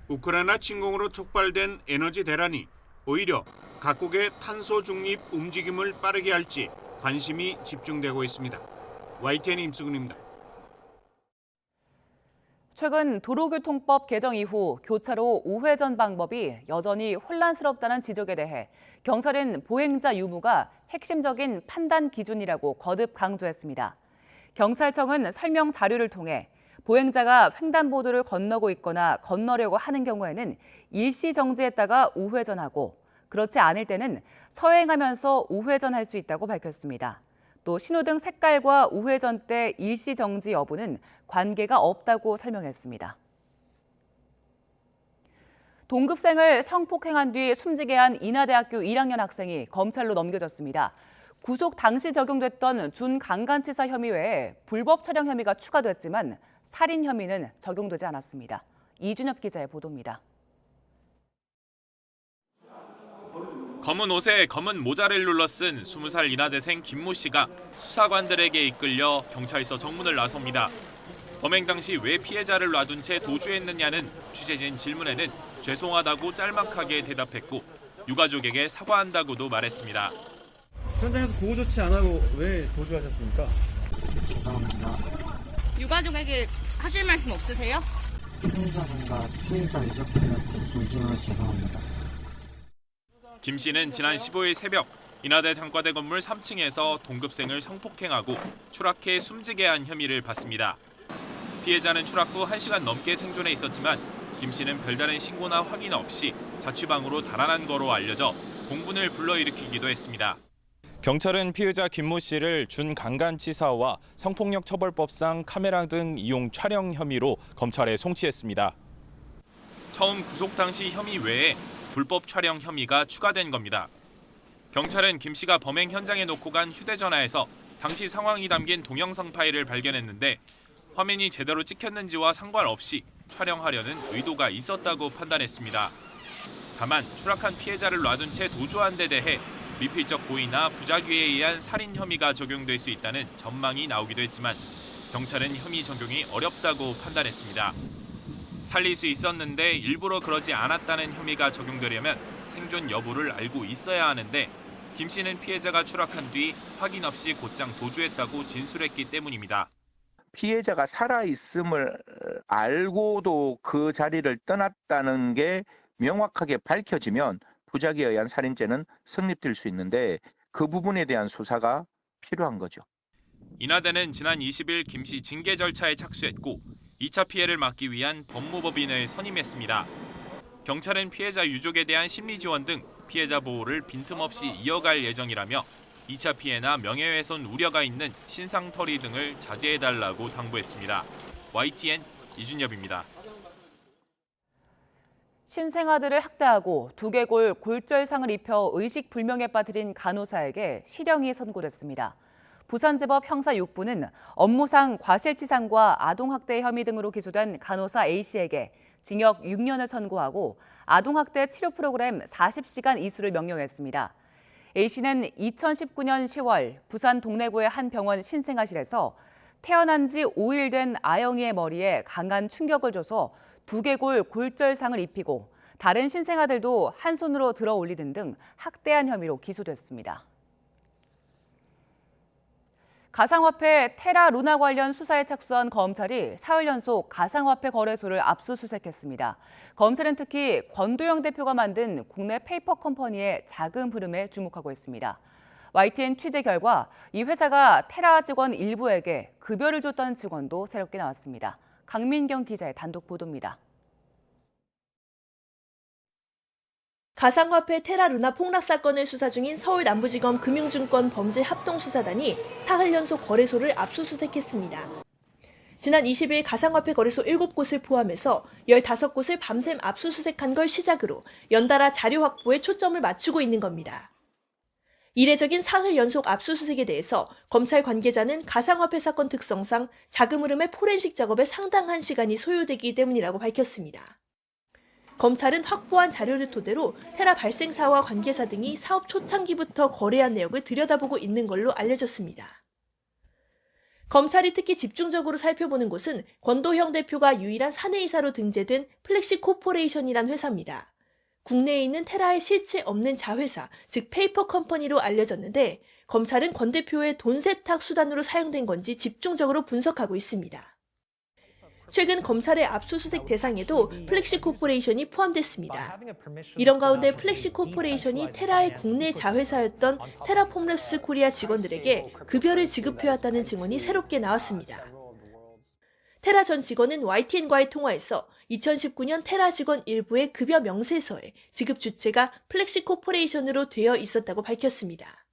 Speaker 21: 우크라이나 침공으로 촉발된 에너지 대란이 오히려 각국의 탄소 중립 움직임을 빠르게 할지 관심이 집중되고 있습니다. YTN 임수근입니다.
Speaker 3: 최근 도로교통법 개정 이후 교차로 우회전 방법이 여전히 혼란스럽다는 지적에 대해 경찰은 보행자 유무가 핵심적인 판단 기준이라고 거듭 강조했습니다. 경찰청은 설명 자료를 통해 보행자가 횡단보도를 건너고 있거나 건너려고 하는 경우에는 일시 정지했다가 우회전하고 그렇지 않을 때는 서행하면서 우회전할 수 있다고 밝혔습니다. 또 신호등 색깔과 우회전 때 일시 정지 여부는 관계가 없다고 설명했습니다. 동급생을 성폭행한 뒤 숨지게 한 인하대학교 1학년 학생이 검찰로 넘겨졌습니다. 구속 당시 적용됐던 준강간치사 혐의 외에 불법 촬영 혐의가 추가됐지만 살인 혐의는 적용되지 않았습니다. 이준엽 기자의 보도입니다.
Speaker 2: 검은 옷에 검은 모자를 눌러쓴 20살 인하대생 김모 씨가 수사관들에게 이끌려 경찰서 정문을 나섭니다. 범행 당시 왜 피해자를 놔둔 채 도주했느냐는 취재진 질문에는 죄송하다고 짤막하게 대답했고 유가족에게 사과한다고도 말했습니다.
Speaker 7: 현장에서 구호 조치 안 하고 왜 도주하셨습니까?
Speaker 14: 죄송합니다. 유가족에게 하실 말씀 없으세요? 피해자분과 피해자 유족분한테 진심으로 죄송합니다.
Speaker 2: 김 씨는 지난 15일 새벽 인하대 단과대 건물 3층에서 동급생을 성폭행하고 추락해 숨지게 한 혐의를 받습니다. 피해자는 추락 후 1시간 넘게 생존해 있었지만 김 씨는 별다른 신고나 확인 없이 자취방으로 달아난 거로 알려져 공분을 불러일으키기도 했습니다.
Speaker 17: 경찰은 피해자 김모 씨를 준강간치사와 성폭력 처벌법상 카메라 등 이용 촬영 혐의로 검찰에 송치했습니다.
Speaker 2: 처음 구속 당시 혐의 외에 불법 촬영 혐의가 추가된 겁니다. 경찰은 김 씨가 범행 현장에 놓고 간 휴대전화에서 당시 상황이 담긴 동영상 파일을 발견했는데 화면이 제대로 찍혔는지와 상관없이 촬영하려는 의도가 있었다고 판단했습니다. 다만 추락한 피해자를 놔둔 채 도주한 데 대해 미필적 고의나 부작위에 의한 살인 혐의가 적용될 수 있다는 전망이 나오기도 했지만 경찰은 혐의 적용이 어렵다고 판단했습니다. 살릴 수 있었는데 일부러 그러지 않았다는 혐의가 적용되려면 생존 여부를 알고 있어야 하는데 김 씨는 피해자가 추락한 뒤 확인 없이 곧장 도주했다고 진술했기 때문입니다.
Speaker 24: 피해자가 살아있음을 알고도 그 자리를 떠났다는 게 명확하게 밝혀지면 부작위에 의한 살인죄는 성립될 수 있는데 그 부분에 대한 수사가 필요한 거죠.
Speaker 2: 인하대는 지난 20일 김 씨 징계 절차에 착수했고 2차 피해를 막기 위한 법무법인을 선임했습니다. 경찰은 피해자 유족에 대한 심리 지원 등 피해자 보호를 빈틈없이 이어갈 예정이라며 2차 피해나 명예훼손 우려가 있는 신상털이 등을 자제해달라고 당부했습니다. YTN 이준엽입니다.
Speaker 3: 신생아들을 학대하고 두개골 골절상을 입혀 의식불명에 빠뜨린 간호사에게 실형이 선고됐습니다. 부산지법 형사 6부는 업무상 과실치상과 아동학대 혐의 등으로 기소된 간호사 A씨에게 징역 6년을 선고하고 아동학대 치료 프로그램 40시간 이수를 명령했습니다. A씨는 2019년 10월 부산 동래구의 한 병원 신생아실에서 태어난 지 5일 된 아영이의 머리에 강한 충격을 줘서 두개골 골절상을 입히고 다른 신생아들도 한 손으로 들어 올리는 등 학대한 혐의로 기소됐습니다. 가상화폐 테라 루나 관련 수사에 착수한 검찰이 사흘 연속 가상화폐 거래소를 압수수색했습니다. 검찰은 특히 권도영 대표가 만든 국내 페이퍼 컴퍼니의 자금 흐름에 주목하고 있습니다. YTN 취재 결과 이 회사가 테라 직원 일부에게 급여를 줬다는 증언도 새롭게 나왔습니다. 강민경 기자의 단독 보도입니다.
Speaker 26: 가상화폐 테라루나 폭락 사건을 수사 중인 서울 남부지검 금융증권 범죄합동수사단이 사흘 연속 거래소를 압수수색했습니다. 지난 20일 가상화폐 거래소 7곳을 포함해서 15곳을 밤샘 압수수색한 걸 시작으로 연달아 자료 확보에 초점을 맞추고 있는 겁니다. 이례적인 사흘 연속 압수수색에 대해서 검찰 관계자는 가상화폐 사건 특성상 자금 흐름의 포렌식 작업에 상당한 시간이 소요되기 때문이라고 밝혔습니다. 검찰은 확보한 자료를 토대로 테라 발생사와 관계사 등이 사업 초창기부터 거래한 내역을 들여다보고 있는 걸로 알려졌습니다. 검찰이 특히 집중적으로 살펴보는 곳은 권도형 대표가 유일한 사내이사로 등재된 플렉시 코퍼레이션이란 회사입니다. 국내에 있는 테라의 실체 없는 자회사, 즉 페이퍼 컴퍼니로 알려졌는데 검찰은 권 대표의 돈 세탁 수단으로 사용된 건지 집중적으로 분석하고 있습니다. 최근 검찰의 압수수색 대상에도 플렉시 코퍼레이션이 포함됐습니다. 이런 가운데 플렉시 코퍼레이션이 테라의 국내 자회사였던 테라폼랩스 코리아 직원들에게 급여를 지급해왔다는 증언이 새롭게 나왔습니다. 테라 전 직원은 YTN과의 통화에서 2019년 테라 직원 일부의 급여 명세서에 지급 주체가 플렉시 코퍼레이션으로 되어 있었다고 밝혔습니다.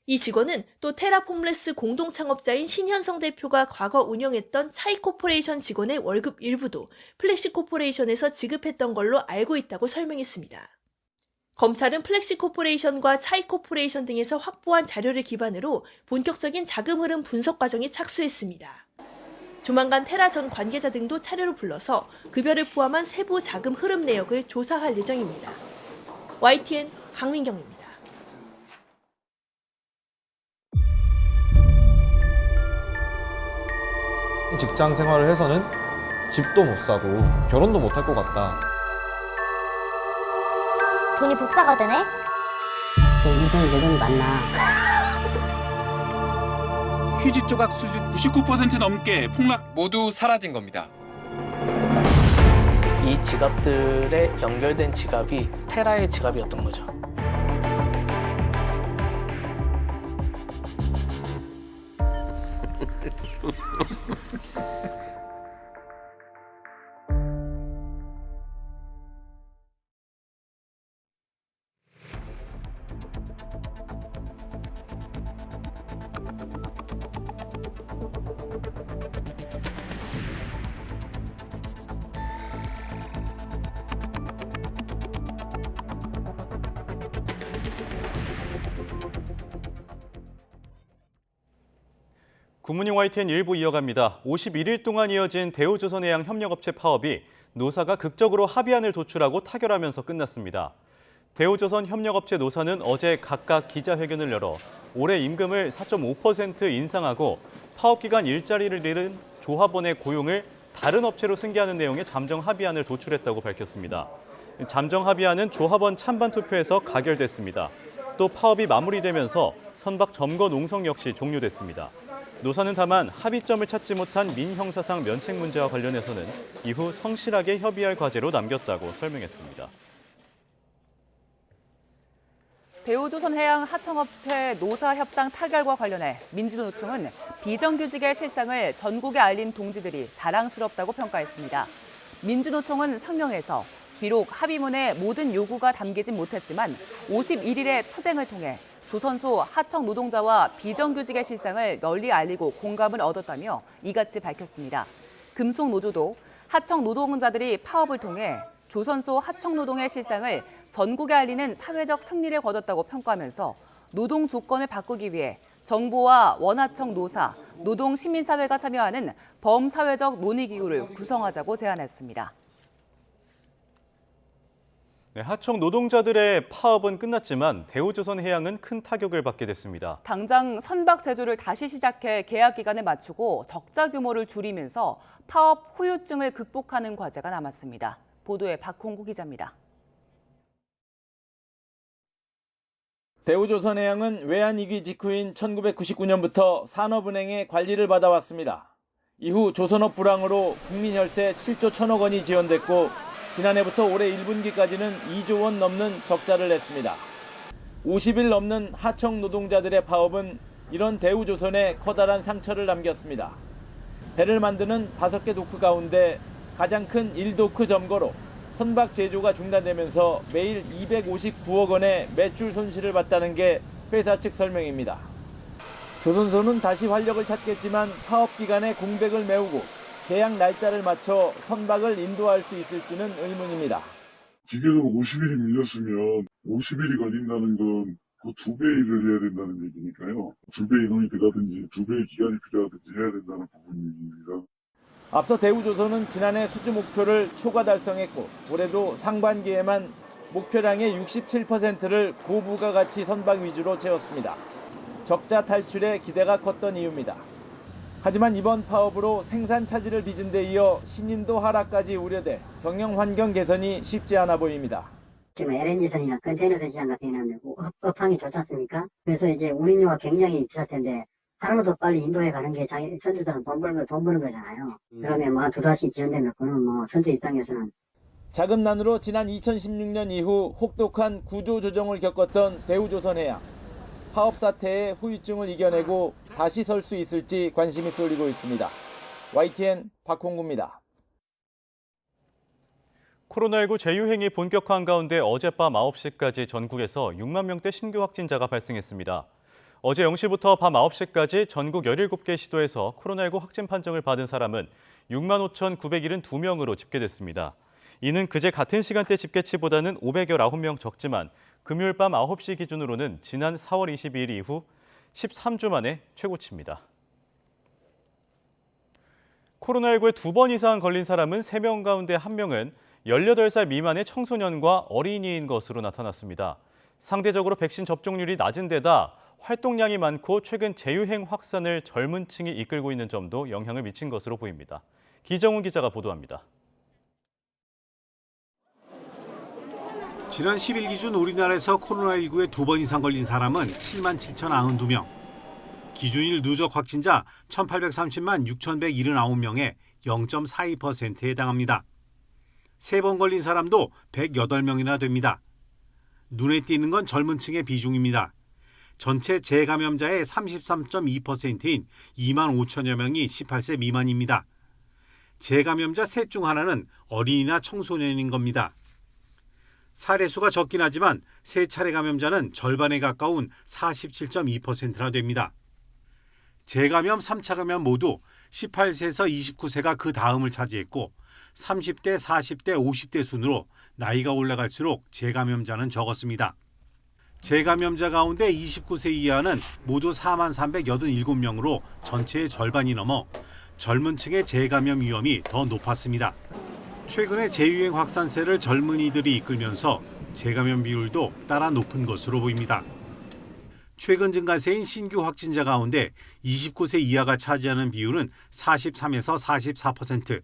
Speaker 26: 이 직원은 또 테라폼레스 공동 창업자인 신현성 대표가 과거 운영했던 차이코퍼레이션 직원의 월급 일부도 플렉시 코퍼레이션에서 지급했던 걸로 알고 있다고 설명했습니다. 검찰은 플렉시 코퍼레이션과 차이코퍼레이션 등에서 확보한 자료를 기반으로 본격적인 자금 흐름 분석 과정에 착수했습니다. 조만간 테라 전 관계자 등도 차례로 불러서 급여를 포함한 세부 자금 흐름 내역을 조사할 예정입니다. YTN 강민경입니다.
Speaker 4: 직장 생활을 해서는 집도 못 사고 결혼도 못 할 것 같다.
Speaker 5: 돈이 복사가 되네? 이 돈이 내 돈이 맞나?
Speaker 6: 휴지 조각 수준 99% 넘게 폭락.
Speaker 8: 모두 사라진 겁니다.
Speaker 9: 이 지갑들에 연결된 지갑이 테라의 지갑이었던 거죠.
Speaker 1: 굿모닝 YTN 1부 이어갑니다. 51일 동안 이어진 대우조선해양 협력업체 파업이 노사가 극적으로 합의안을 도출하고 타결하면서 끝났습니다. 대우조선 협력업체 노사는 어제 각각 기자회견을 열어 올해 임금을 4.5% 인상하고 파업기간 일자리를 잃은 조합원의 고용을 다른 업체로 승계하는 내용의 잠정 합의안을 도출했다고 밝혔습니다. 잠정 합의안은 조합원 찬반 투표에서 가결됐습니다. 또 파업이 마무리되면서 선박 점거 농성 역시 종료됐습니다. 노사는 다만 합의점을 찾지 못한 민형사상 면책 문제와 관련해서는 이후 성실하게 협의할 과제로 남겼다고 설명했습니다.
Speaker 3: 대우조선해양 하청업체 노사 협상 타결과 관련해 민주노총은 비정규직의 실상을 전국에 알린 동지들이 자랑스럽다고 평가했습니다. 민주노총은 성명에서 비록 합의문에 모든 요구가 담기진 못했지만 51일의 투쟁을 통해 조선소 하청 노동자와 비정규직의 실상을 널리 알리고 공감을 얻었다며 이같이 밝혔습니다. 금속노조도 하청 노동자들이 파업을 통해 조선소 하청 노동의 실상을 전국에 알리는 사회적 승리를 거뒀다고 평가하면서 노동 조건을 바꾸기 위해 정부와 원하청 노사, 노동 시민사회가 참여하는 범사회적 논의기구를 구성하자고 제안했습니다.
Speaker 1: 네, 하청 노동자들의 파업은 끝났지만 대우조선해양은 큰 타격을 받게 됐습니다.
Speaker 3: 당장 선박 제조를 다시 시작해 계약 기간을 맞추고 적자 규모를 줄이면서 파업 후유증을 극복하는 과제가 남았습니다. 보도에 박홍구 기자입니다.
Speaker 10: 대우조선해양은 외환위기 직후인 1999년부터 산업은행의 관리를 받아왔습니다. 이후 조선업 불황으로 국민혈세 7조 1천억 원이 지원됐고 지난해부터 올해 1분기까지는 2조 원 넘는 적자를 냈습니다. 50일 넘는 하청 노동자들의 파업은 이런 대우조선에 커다란 상처를 남겼습니다. 배를 만드는 5개 도크 가운데 가장 큰 1도크 점거로 선박 제조가 중단되면서 매일 259억 원의 매출 손실을 봤다는 게 회사 측 설명입니다. 조선소는 다시 활력을 찾겠지만 파업 기간에 공백을 메우고 계약 날짜를 맞춰 선박을 인도할 수 있을지는 의문입니다.
Speaker 27: 기계적으로 50일이 밀렸으면 50일이 걸린다는 건 그 2배 일을 해야 된다는 얘기니까요. 2배 인원이 들어가든지 2배의 기간이 필요하든지 해야 된다는 부분입니다.
Speaker 10: 앞서 대우조선은 지난해 수주 목표를 초과 달성했고 올해도 상반기에만 목표량의 67%를 고부가가치 선박 위주로 채웠습니다. 적자 탈출에 기대가 컸던 이유입니다. 하지만 이번 파업으로 생산 차질을 빚은 데 이어 신인도 하락까지 우려돼 경영 환경 개선이 쉽지 않아 보입니다.
Speaker 8: 지금 LNG선이나 컨테이너선 시장 같은 경우는 업황이 좋지 않습니까? 그래서 이제 운임료가 굉장히 비쌀 텐데 하루라도 더 빨리 인도에 가는 게 자기 선주들은 돈 버는 거잖아요. 그러면 뭐 두 달씩 지연되면 그건 뭐 선주 입장에서는
Speaker 10: 자금난으로 지난 2016년 이후 혹독한 구조조정을 겪었던 대우조선해양. 파업 사태의 후유증을 이겨내고 다시 설 수 있을지 관심이 쏠리고 있습니다. YTN 박홍구입니다.
Speaker 1: 코로나19 재유행이 본격화한 가운데 어젯밤 9시까지 전국에서 6만 명대 신규 확진자가 발생했습니다. 어제 0시부터 밤 9시까지 전국 17개 시도에서 코로나19 확진 판정을 받은 사람은 6만 5,972명으로 집계됐습니다. 이는 그제 같은 시간대 집계치보다는 519명 적지만 금요일 밤 9시 기준으로는 지난 4월 22일 이후 13주 만에 최고치입니다. 코로나19에 2번 이상 걸린 사람은 3명 가운데 1명은 18살 미만의 청소년과 어린이인 것으로 나타났습니다. 상대적으로 백신 접종률이 낮은 데다 활동량이 많고 최근 재유행 확산을 젊은 층이 이끌고 있는 점도 영향을 미친 것으로 보입니다. 기정훈 기자가 보도합니다.
Speaker 21: 지난 10일 기준 우리나라에서 코로나19에 2번 이상 걸린 사람은 7만 7,092명. 기준일 누적 확진자 1,830만 6,179명에 0.42%에 해당합니다. 3번 걸린 사람도 108명이나 됩니다. 눈에 띄는 건 젊은 층의 비중입니다. 전체 재감염자의 33.2%인 2만 5천여 명이 18세 미만입니다. 재감염자 셋 중 하나는 어린이나 청소년인 겁니다. 사례수가 적긴 하지만 3차례 감염자는 절반에 가까운 47.2%나 됩니다. 재감염, 3차 감염 모두 18세에서 29세가 그 다음을 차지했고 30대, 40대, 50대 순으로 나이가 올라갈수록 재감염자는 적었습니다. 재감염자 가운데 29세 이하는 모두 4만 387명으로 전체의 절반이 넘어 젊은 층의 재감염 위험이 더 높았습니다. 최근에 재유행 확산세를 젊은이들이 이끌면서 재감염 비율도 따라 높은 것으로 보입니다. 최근 증가세인 신규 확진자 가운데 29세 이하가 차지하는 비율은 43에서 44%,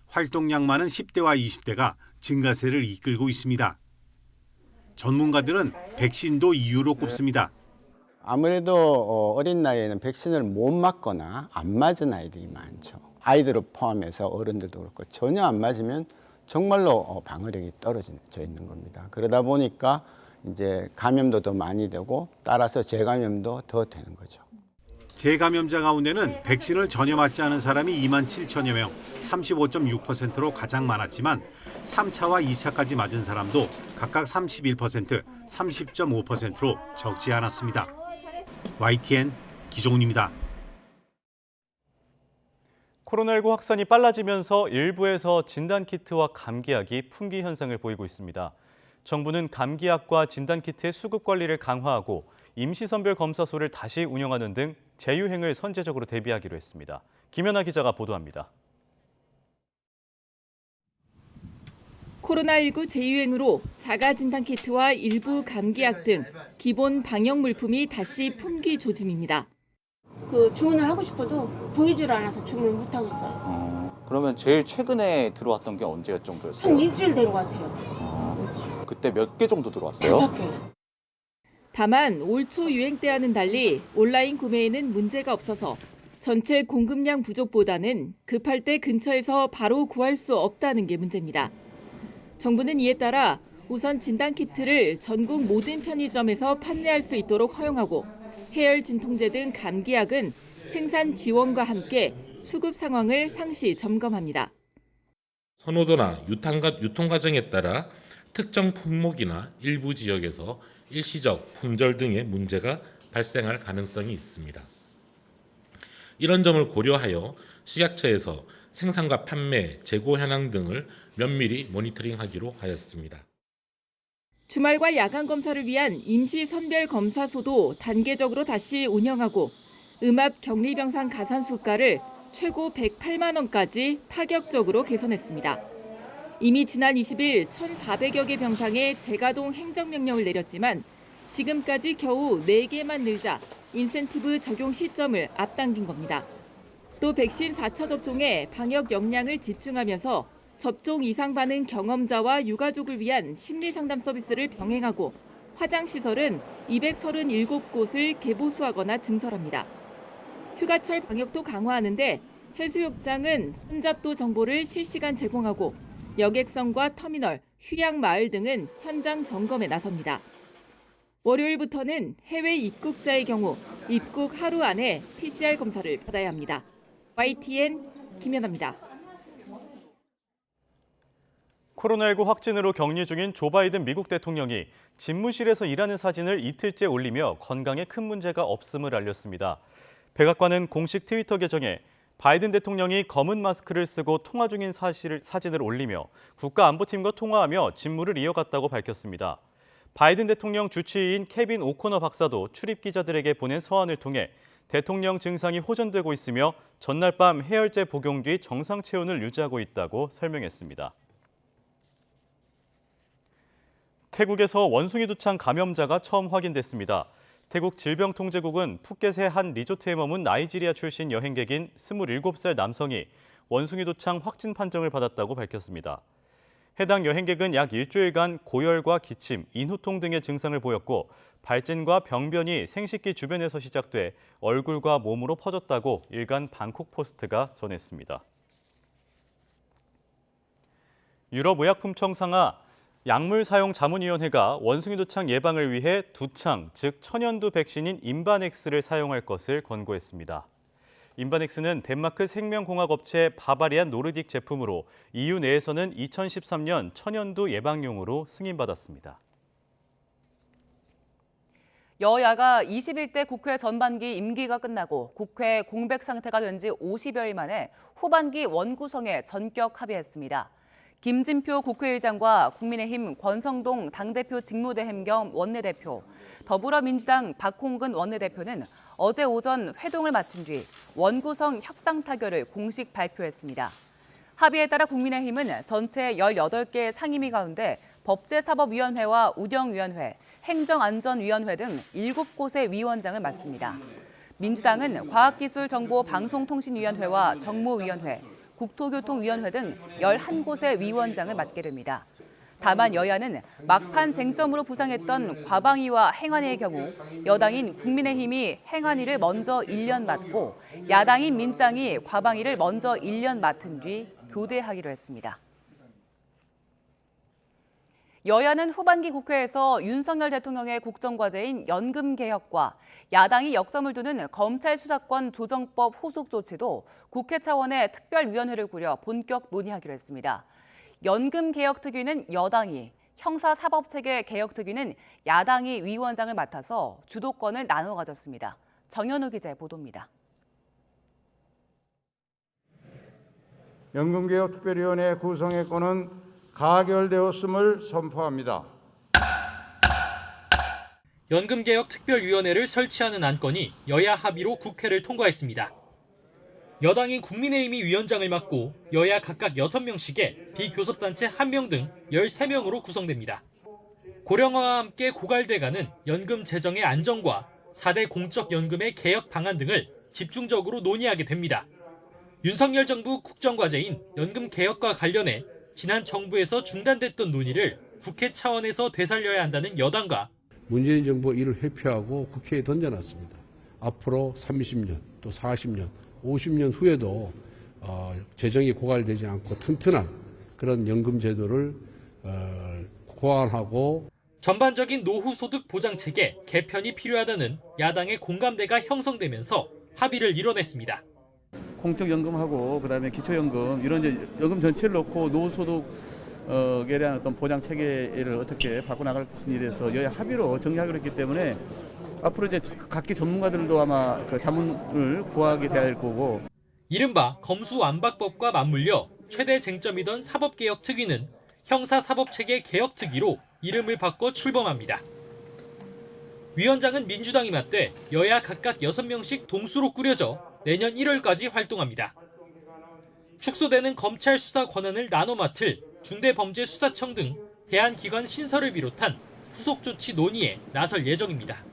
Speaker 21: 활동량 많은 10대와 20대가 증가세를 이끌고 있습니다. 전문가들은 백신도 이유로 꼽습니다.
Speaker 11: 아무래도 어린 나이에는 백신을 못 맞거나 안 맞은 아이들이 많죠. 아이들을 포함해서 어른들도 그렇고 전혀 안 맞으면 정말로 방어력이 떨어져 있는 겁니다. 그러다 보니까 이제 감염도 더 많이 되고 따라서 재감염도 더 되는 거죠.
Speaker 21: 재감염자 가운데는 백신을 전혀 맞지 않은 사람이 2만 7천여 명, 35.6%로 가장 많았지만 3차와 2차까지 맞은 사람도 각각 31%, 30.5%로 적지 않았습니다. YTN 기종훈입니다.
Speaker 1: 코로나19 확산이 빨라지면서 일부에서 진단키트와 감기약이 품귀 현상을 보이고 있습니다. 정부는 감기약과 진단키트의 수급 관리를 강화하고 임시선별 검사소를 다시 운영하는 등 재유행을 선제적으로 대비하기로 했습니다. 김연아 기자가 보도합니다.
Speaker 12: 코로나19 재유행으로 자가진단키트와 일부 감기약 등 기본 방역 물품이 다시 품귀 조짐입니다.
Speaker 13: 주문을 하고 싶어도 보이질 않아서 주문을 못 하고 있어요.
Speaker 15: 그러면 제일 최근에 들어왔던 게 언제 정도였어요?
Speaker 13: 한 일주일 된 것 같아요.
Speaker 15: 그때 몇 개 정도 들어왔어요?
Speaker 13: 5개.
Speaker 12: 다만 올 초 유행 때와는 달리 온라인 구매에는 문제가 없어서 전체 공급량 부족보다는 급할 때 근처에서 바로 구할 수 없다는 게 문제입니다. 정부는 이에 따라 우선 진단키트를 전국 모든 편의점에서 판매할 수 있도록 허용하고 해열 진통제 등 감기약은 생산 지원과 함께 수급 상황을 상시 점검합니다.
Speaker 16: 선호도나 유통 과정에 따라 특정 품목이나 일부 지역에서 일시적 품절 등의 문제가 발생할 가능성이 있습니다. 이런 점을 고려하여 식약처에서 생산과 판매, 재고 현황 등을 면밀히 모니터링하기로 하였습니다.
Speaker 12: 주말과 야간 검사를 위한 임시 선별 검사소도 단계적으로 다시 운영하고 음압 격리병상 가산 수가를 최고 108만 원까지 파격적으로 개선했습니다. 이미 지난 20일 1,400여 개 병상에 재가동 행정명령을 내렸지만 지금까지 겨우 4개만 늘자 인센티브 적용 시점을 앞당긴 겁니다. 또 백신 4차 접종에 방역 역량을 집중하면서 접종 이상 반응 경험자와 유가족을 위한 심리상담 서비스를 병행하고 화장시설은 237곳을 개보수하거나 증설합니다. 휴가철 방역도 강화하는데 해수욕장은 혼잡도 정보를 실시간 제공하고 여객선과 터미널, 휴양마을 등은 현장 점검에 나섭니다. 월요일부터는 해외 입국자의 경우 입국 하루 안에 PCR 검사를 받아야 합니다. YTN 김연아입니다.
Speaker 1: 코로나19 확진으로 격리 중인 조 바이든 미국 대통령이 집무실에서 일하는 사진을 이틀째 올리며 건강에 큰 문제가 없음을 알렸습니다. 백악관은 공식 트위터 계정에 바이든 대통령이 검은 마스크를 쓰고 통화 중인 사진을 올리며 국가안보팀과 통화하며 직무를 이어갔다고 밝혔습니다. 바이든 대통령 주치의인 케빈 오코너 박사도 출입 기자들에게 보낸 서한을 통해 대통령 증상이 호전되고 있으며 전날 밤 해열제 복용 뒤 정상 체온을 유지하고 있다고 설명했습니다. 태국에서 원숭이 두창 감염자가 처음 확인됐습니다. 태국 질병통제국은 푸켓의 한 리조트에 머문 나이지리아 출신 여행객인 27살 남성이 원숭이 두창 확진 판정을 받았다고 밝혔습니다. 해당 여행객은 약 일주일간 고열과 기침, 인후통 등의 증상을 보였고 발진과 병변이 생식기 주변에서 시작돼 얼굴과 몸으로 퍼졌다고 일간 방콕 포스트가 전했습니다. 유럽의약품청 상하 약물사용자문위원회가 원숭이 두창 예방을 위해 두창, 즉 천연두 백신인 임바넥스를 사용할 것을 권고했습니다. 임바넥스는 덴마크 생명공학업체 바바리안 노르딕 제품으로 EU 내에서는 2013년 천연두 예방용으로 승인받았습니다.
Speaker 3: 여야가 21대 국회 전반기 임기가 끝나고 국회 공백 상태가 된 지 50여일 만에 후반기 원구성에 전격 합의했습니다. 김진표 국회의장과 국민의힘 권성동 당대표 직무대행 겸 원내대표, 더불어민주당 박홍근 원내대표는 어제 오전 회동을 마친 뒤 원구성 협상 타결을 공식 발표했습니다. 합의에 따라 국민의힘은 전체 18개 상임위 가운데 법제사법위원회와 운영위원회, 행정안전위원회 등 7곳의 위원장을 맡습니다. 민주당은 과학기술정보방송통신위원회와 정무위원회, 국토교통위원회 등 11곳의 위원장을 맡게 됩니다. 다만 여야는 막판 쟁점으로 부상했던 과방위와 행안위의 경우 여당인 국민의힘이 행안위를 먼저 1년 맡고 야당인 민주당이 과방위를 먼저 1년 맡은 뒤 교대하기로 했습니다. 여야는 후반기 국회에서 윤석열 대통령의 국정과제인 연금개혁과 야당이 역점을 두는 검찰 수사권 조정법 후속 조치도 국회 차원의 특별위원회를 꾸려 본격 논의하기로 했습니다. 연금개혁특위는 여당이, 형사사법체계 개혁특위는 야당이 위원장을 맡아서 주도권을 나눠 가졌습니다. 정현우 기자의 보도입니다.
Speaker 7: 연금개혁특별위원회 구성의 건은 가결되었음을 선포합니다.
Speaker 18: 연금개혁특별위원회를 설치하는 안건이 여야 합의로 국회를 통과했습니다. 여당인 국민의힘이 위원장을 맡고 여야 각각 6명씩의 비교섭단체 1명 등 13명으로 구성됩니다. 고령화와 함께 고갈돼가는 연금 재정의 안정과 4대 공적연금의 개혁 방안 등을 집중적으로 논의하게 됩니다. 윤석열 정부 국정과제인 연금 개혁과 관련해 지난 정부에서 중단됐던 논의를 국회 차원에서 되살려야 한다는 여당과
Speaker 19: 문재인 정부 이를 회피하고 국회에 던져놨습니다. 앞으로 30년, 또 40년, 50년 후에도 재정이 고갈되지 않고 튼튼한 그런 연금 제도를 고안하고
Speaker 18: 전반적인 노후소득 보장체계 개편이 필요하다는 야당의 공감대가 형성되면서 합의를 이뤄냈습니다.
Speaker 20: 공적연금하고 그다음에 기초연금 이런 이제 연금 전체를 놓고 노후소득에 대한 어떤 보장 체계를 어떻게 바꿔나갈 것인지에 대해서 여야 합의로 정리하기로 했기 때문에 앞으로 이제 각기 전문가들도 아마 그 자문을 구하게 돼야 될 거고.
Speaker 18: 이른바 검수완박법과 맞물려 최대 쟁점이던 사법개혁특위는 형사사법체계 개혁특위로 이름을 바꿔 출범합니다. 위원장은 민주당이 맡되 여야 각각 6명씩 동수로 꾸려져 내년 1월까지 활동합니다. 축소되는 검찰 수사 권한을 나눠 맡을 중대범죄수사청 등 대안기관 신설을 비롯한 후속 조치 논의에 나설 예정입니다.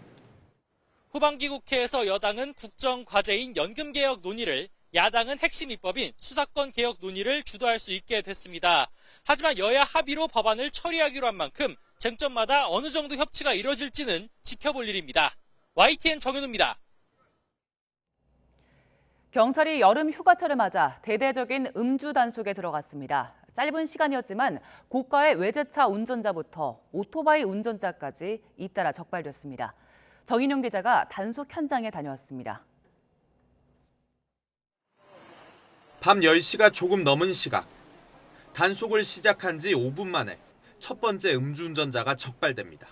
Speaker 18: 후반기 국회에서 여당은 국정과제인 연금개혁 논의를, 야당은 핵심 입법인 수사권 개혁 논의를 주도할 수 있게 됐습니다. 하지만 여야 합의로 법안을 처리하기로 한 만큼 쟁점마다 어느 정도 협치가 이뤄질지는 지켜볼 일입니다. YTN 정현우입니다.
Speaker 3: 경찰이 여름 휴가철을 맞아 대대적인 음주 단속에 들어갔습니다. 짧은 시간이었지만 고가의 외제차 운전자부터 오토바이 운전자까지 잇따라 적발됐습니다. 정인용 기자가 단속 현장에 다녀왔습니다.
Speaker 2: 밤 10시가 조금 넘은 시각. 단속을 시작한 지 5분 만에 첫 번째 음주운전자가 적발됩니다.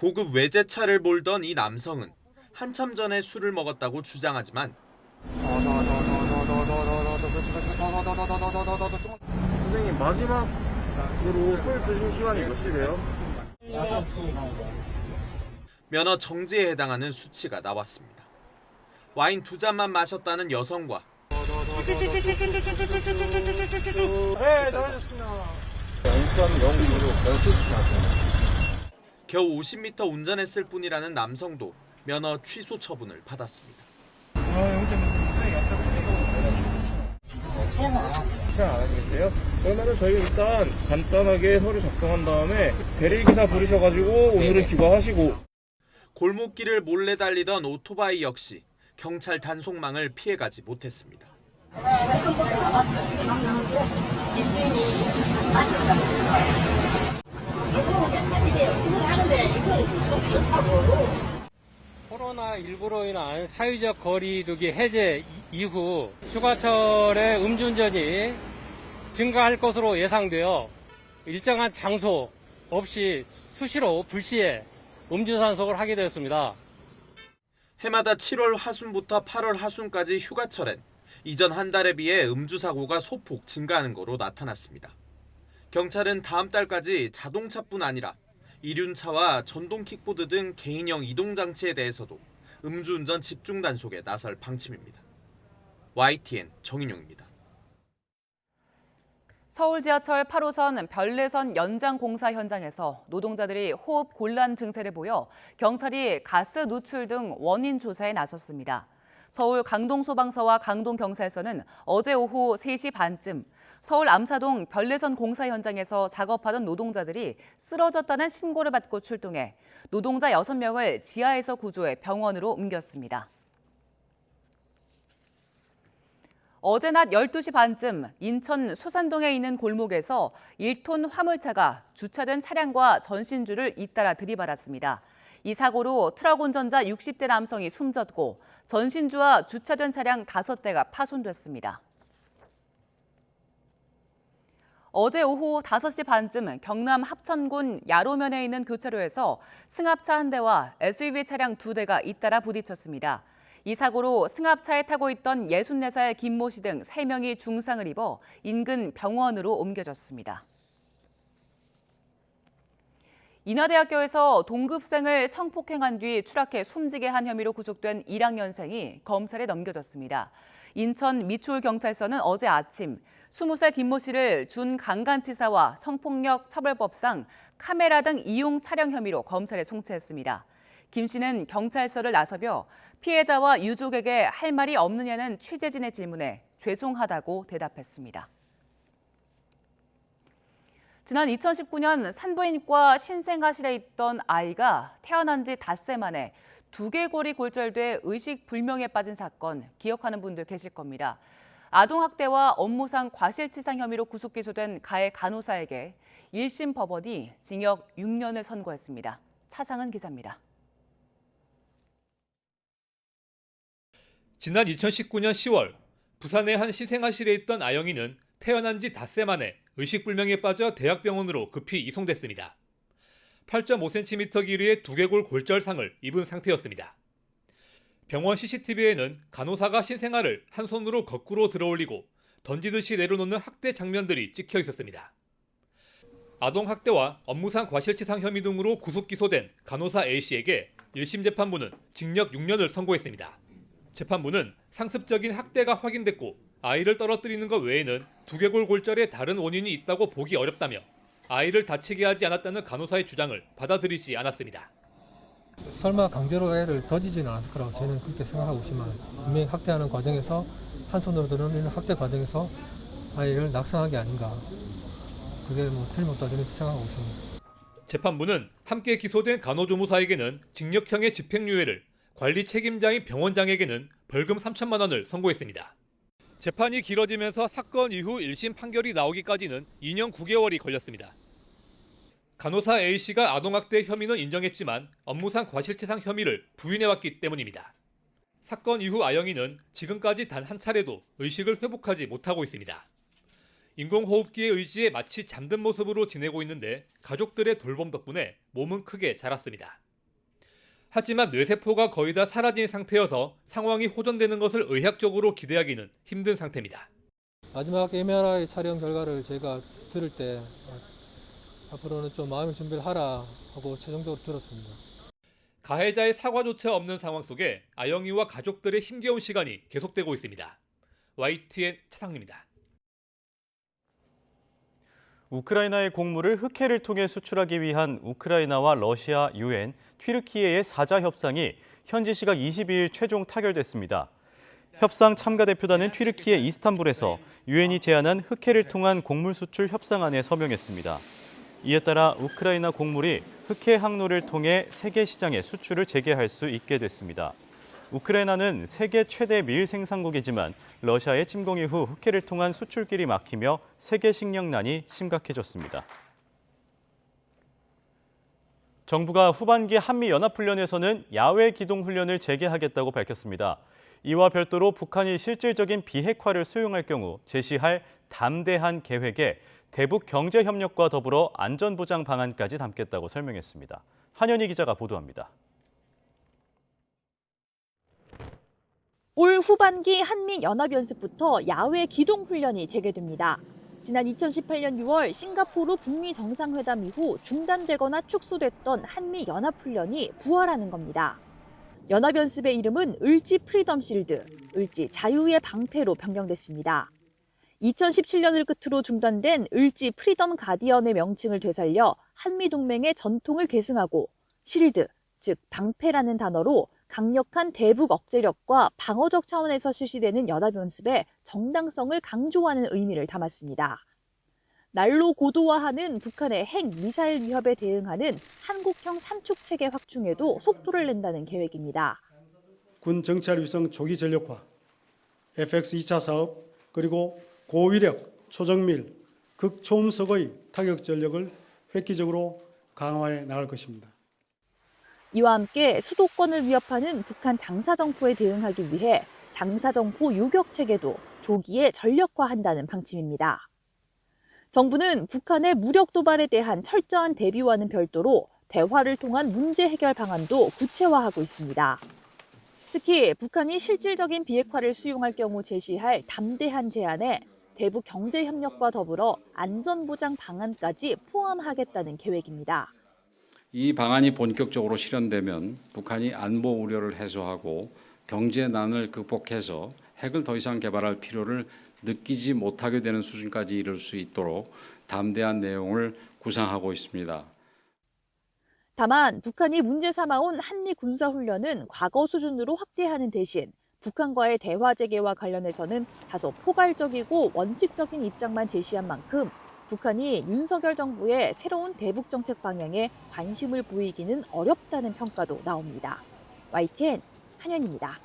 Speaker 2: 고급 외제차를 몰던 이 남성은 한참 전에 술을 먹었다고 주장하지만
Speaker 14: 선생님, 마지막으로 술 드신 시간이 몇 시세요?
Speaker 2: 6시. 면허 정지에 해당하는 수치가 나왔습니다. 와인 2잔만 마셨다는 여성과 겨우 50m 운전했을 뿐이라는 남성도 면허 취소 처분을 받았습니다.
Speaker 14: 체험 안 하시겠어요? 그러면은 저희 일단 간단하게 서류 작성한 다음에 대리기사 부르셔가지고 오늘은 귀가하시고.
Speaker 2: 골목길을 몰래 달리던 오토바이 역시 경찰 단속망을 피해가지 못했습니다.
Speaker 17: 코로나19로 인한 사회적 거리두기 해제 이후 휴가철에 음주운전이 증가할 것으로 예상되어 일정한 장소 없이 수시로 불시에 음주 단속을 하게 되었습니다.
Speaker 2: 해마다 7월 하순부터 8월 하순까지 휴가철엔 이전 한 달에 비해 음주 사고가 소폭 증가하는 것으로 나타났습니다. 경찰은 다음 달까지 자동차뿐 아니라 이륜차와 전동 킥보드 등 개인형 이동장치에 대해서도 음주운전 집중 단속에 나설 방침입니다. YTN 정인용입니다.
Speaker 3: 서울 지하철 8호선 별내선 연장 공사 현장에서 노동자들이 호흡 곤란 증세를 보여 경찰이 가스 누출 등 원인 조사에 나섰습니다. 서울 강동소방서와 강동경찰서는 어제 오후 3시 반쯤 서울 암사동 별내선 공사 현장에서 작업하던 노동자들이 쓰러졌다는 신고를 받고 출동해 노동자 6명을 지하에서 구조해 병원으로 옮겼습니다. 어제 낮 12시 반쯤 인천 수산동에 있는 골목에서 1톤 화물차가 주차된 차량과 전신주를 잇따라 들이받았습니다. 이 사고로 트럭 운전자 60대 남성이 숨졌고 전신주와 주차된 차량 5대가 파손됐습니다. 어제 오후 5시 반쯤 경남 합천군 야로면에 있는 교차로에서 승합차 한 대와 SUV 차량 2대가 잇따라 부딪혔습니다. 이 사고로 승합차에 타고 있던 64살 김모 씨 등 3명이 중상을 입어 인근 병원으로 옮겨졌습니다. 인하대학교에서 동급생을 성폭행한 뒤 추락해 숨지게 한 혐의로 구속된 1학년생이 검찰에 넘겨졌습니다. 인천 미추홀경찰서는 어제 아침 20살 김모 씨를 준강간치사와 성폭력 처벌법상 카메라 등 이용 촬영 혐의로 검찰에 송치했습니다. 김 씨는 경찰서를 나서며 피해자와 유족에게 할 말이 없느냐는 취재진의 질문에 죄송하다고 대답했습니다. 지난 2019년 산부인과 신생아실에 있던 아이가 태어난 지 닷새 만에 두개골이 골절돼 의식불명에 빠진 사건 기억하는 분들 계실 겁니다. 아동학대와 업무상 과실치상 혐의로 구속 기소된 가해 간호사에게 1심 법원이 징역 6년을 선고했습니다. 차상은 기자입니다.
Speaker 22: 지난 2019년 10월 부산의 한 신생아실에 있던 아영이는 태어난 지 닷새 만에 의식불명에 빠져 대학병원으로 급히 이송됐습니다. 8.5cm 길이의 두개골 골절상을 입은 상태였습니다. 병원 CCTV에는 간호사가 신생아를 한 손으로 거꾸로 들어올리고 던지듯이 내려놓는 학대 장면들이 찍혀 있었습니다. 아동학대와 업무상 과실치상 혐의 등으로 구속 기소된 간호사 A씨에게 1심 재판부는 징역 6년을 선고했습니다. 재판부는 상습적인 학대가 확인됐고 아이를 떨어뜨리는 것 외에는 두개골 골절에 다른 원인이 있다고 보기 어렵다며 아이를 다치게 하지 않았다는 간호사의 주장을 받아들이지 않았습니다.
Speaker 4: 설마 강제로 애를 던지지는 않았을 거라고 저는 그렇게 생각하고 있지만 분명히 학대하는 과정에서 한 손으로 들어올리는 학대 과정에서 아이를 낙상하게 아닌가. 그게 틀림없다 저는 생각하고 있습니다.
Speaker 22: 재판부는 함께 기소된 간호조무사에게는 징역형의 집행유예를, 관리 책임자인 병원장에게는 벌금 3천만 원을 선고했습니다. 재판이 길어지면서 사건 이후 1심 판결이 나오기까지는 2년 9개월이 걸렸습니다. 간호사 A씨가 아동학대 혐의는 인정했지만 업무상 과실치상 혐의를 부인해왔기 때문입니다. 사건 이후 아영이는 지금까지 단 한 차례도 의식을 회복하지 못하고 있습니다. 인공호흡기에 의지해 마치 잠든 모습으로 지내고 있는데 가족들의 돌봄 덕분에 몸은 크게 자랐습니다. 하지만 뇌세포가 거의 다 사라진 상태여서 상황이 호전되는 것을 의학적으로 기대하기는 힘든 상태입니다.
Speaker 4: 마지막 MRI 촬영 결과를 제가 들을 때 앞으로는 좀 마음의 준비를 하라 하고 최종적으로 들었습니다.
Speaker 22: 가해자의 사과조차 없는 상황 속에 아영이와 가족들의 힘겨운 시간이 계속되고 있습니다. YTN 차상입니다.
Speaker 1: 우크라이나의 곡물을 흑해를 통해 수출하기 위한 우크라이나와 러시아, 유엔, 튀르키예의 4자 협상이 현지 시각 22일 최종 타결됐습니다. 협상 참가 대표단은 튀르키예 이스탄불에서 유엔이 제안한 흑해를 통한 곡물 수출 협상안에 서명했습니다. 이에 따라 우크라이나 곡물이 흑해 항로를 통해 세계 시장에 수출을 재개할 수 있게 됐습니다. 우크라이나는 세계 최대 밀 생산국이지만 러시아의 침공 이후 흑해를 통한 수출길이 막히며 세계 식량난이 심각해졌습니다. 정부가 후반기 한미연합훈련에서는 야외 기동 훈련을 재개하겠다고 밝혔습니다. 이와 별도로 북한이 실질적인 비핵화를 수용할 경우 제시할 담대한 계획에 대북 경제협력과 더불어 안전보장 방안까지 담겠다고 설명했습니다. 한현희 기자가 보도합니다.
Speaker 5: 올 후반기 한미연합연습부터 야외 기동훈련이 재개됩니다. 지난 2018년 6월 싱가포르 북미 정상회담 이후 중단되거나 축소됐던 한미연합훈련이 부활하는 겁니다. 연합연습의 이름은 을지 프리덤 실드, 을지 자유의 방패로 변경됐습니다. 2017년을 끝으로 중단된 을지 프리덤 가디언의 명칭을 되살려 한미동맹의 전통을 계승하고 실드, 즉 방패라는 단어로 강력한 대북 억제력과 방어적 차원에서 실시되는 연합연습의 정당성을 강조하는 의미를 담았습니다. 날로 고도화하는 북한의 핵 미사일 위협에 대응하는 한국형 삼축체계 확충에도 속도를 낸다는 계획입니다.
Speaker 6: 군 정찰 위성 조기 전력화, FX 2차 사업, 그리고 고위력, 초정밀, 극초음속의 타격 전력을 획기적으로 강화해 나갈 것입니다.
Speaker 5: 이와 함께 수도권을 위협하는 북한 장사정포에 대응하기 위해 장사정포 요격체계도 조기에 전력화한다는 방침입니다. 정부는 북한의 무력 도발에 대한 철저한 대비와는 별도로 대화를 통한 문제 해결 방안도 구체화하고 있습니다. 특히 북한이 실질적인 비핵화를 수용할 경우 제시할 담대한 제안에 대북 경제협력과 더불어 안전보장 방안까지 포함하겠다는 계획입니다.
Speaker 23: 이 방안이 본격적으로 실현되면 북한이 안보 우려를 해소하고 경제난을 극복해서 핵을 더 이상 개발할 필요를 느끼지 못하게 되는 수준까지 이룰 수 있도록 담대한 내용을 구상하고 있습니다.
Speaker 5: 다만 북한이 문제 삼아온 한미 군사훈련은 과거 수준으로 확대하는 대신 북한과의 대화 재개와 관련해서는 다소 포괄적이고 원칙적인 입장만 제시한 만큼 북한이 윤석열 정부의 새로운 대북 정책 방향에 관심을 보이기는 어렵다는 평가도 나옵니다. YTN 한현입니다.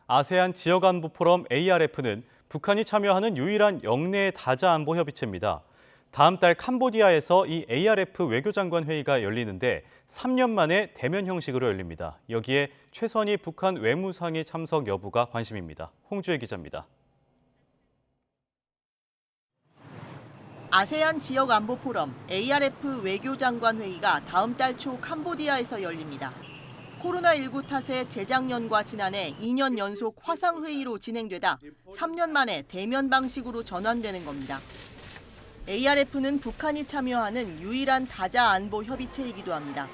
Speaker 1: 아세안 지역안보 포럼 ARF는 북한이 참여하는 유일한 영내 다자 안보 협의체입니다. 다음 달 캄보디아에서 이 ARF 외교장관 회의가 열리는데 3년 만에 대면 형식으로 열립니다. 여기에 최선희 북한 외무상의 참석 여부가 관심입니다. 홍주혜 기자입니다.
Speaker 24: 아세안 지역안보 포럼 ARF 외교장관 회의가 다음 달 초 캄보디아에서 열립니다. 코로나19 탓에 재작년과 지난해 2년 연속 화상회의로 진행되다 3년 만에 대면 방식으로 전환되는 겁니다. ARF는 북한이 참여하는 유일한 다자 안보 협의체이기도 합니다.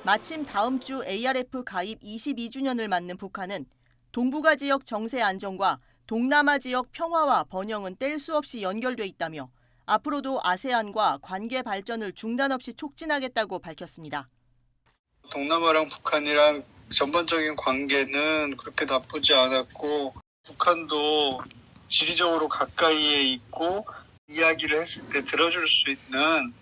Speaker 24: 마침 다음 주 ARF 가입 22주년을 맞는 북한은 동북아 지역 정세 안정과 동남아 지역 평화와 번영은 뗄 수 없이 연결돼 있다며 앞으로도 아세안과 관계 발전을 중단 없이 촉진하겠다고 밝혔습니다.
Speaker 8: 동남아랑 북한이랑 전반적인 관계는 그렇게 나쁘지 않았고 북한도 지리적으로 가까이에 있고 이야기를 했을 때 들어줄 수 있는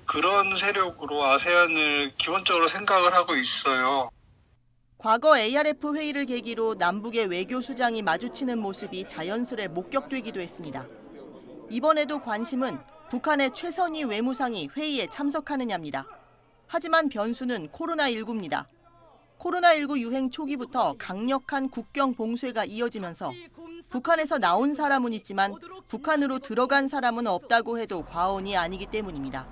Speaker 8: 그런 세력으로 아세안을 기본적으로 생각을 하고 있어요.
Speaker 24: 과거 ARF 회의를 계기로 남북의 외교수장이 마주치는 모습이 자연스레 목격되기도 했습니다. 이번에도 관심은 북한의 최선희 외무상이 회의에 참석하느냐입니다. 하지만 변수는 코로나19입니다. 코로나19 유행 초기부터 강력한 국경 봉쇄가 이어지면서 북한에서 나온 사람은 있지만 북한으로 들어간 사람은 없다고 해도 과언이 아니기 때문입니다.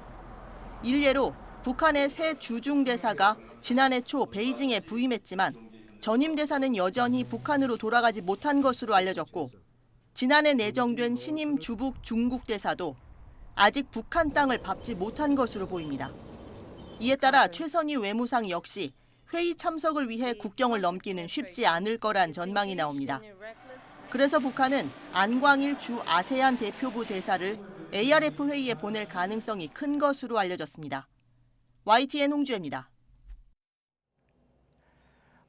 Speaker 24: 일례로 북한의 새 주중 대사가 지난해 초 베이징에 부임했지만 전임 대사는 여전히 북한으로 돌아가지 못한 것으로 알려졌고 지난해 내정된 신임 주북 중국 대사도 아직 북한 땅을 밟지 못한 것으로 보입니다. 이에 따라 최선희 외무상 역시 회의 참석을 위해 국경을 넘기는 쉽지 않을 거란 전망이 나옵니다. 그래서 북한은 안광일 주 아세안 대표부 대사를 ARF 회의에 보낼 가능성이 큰 것으로 알려졌습니다. YTN 홍주혜입니다.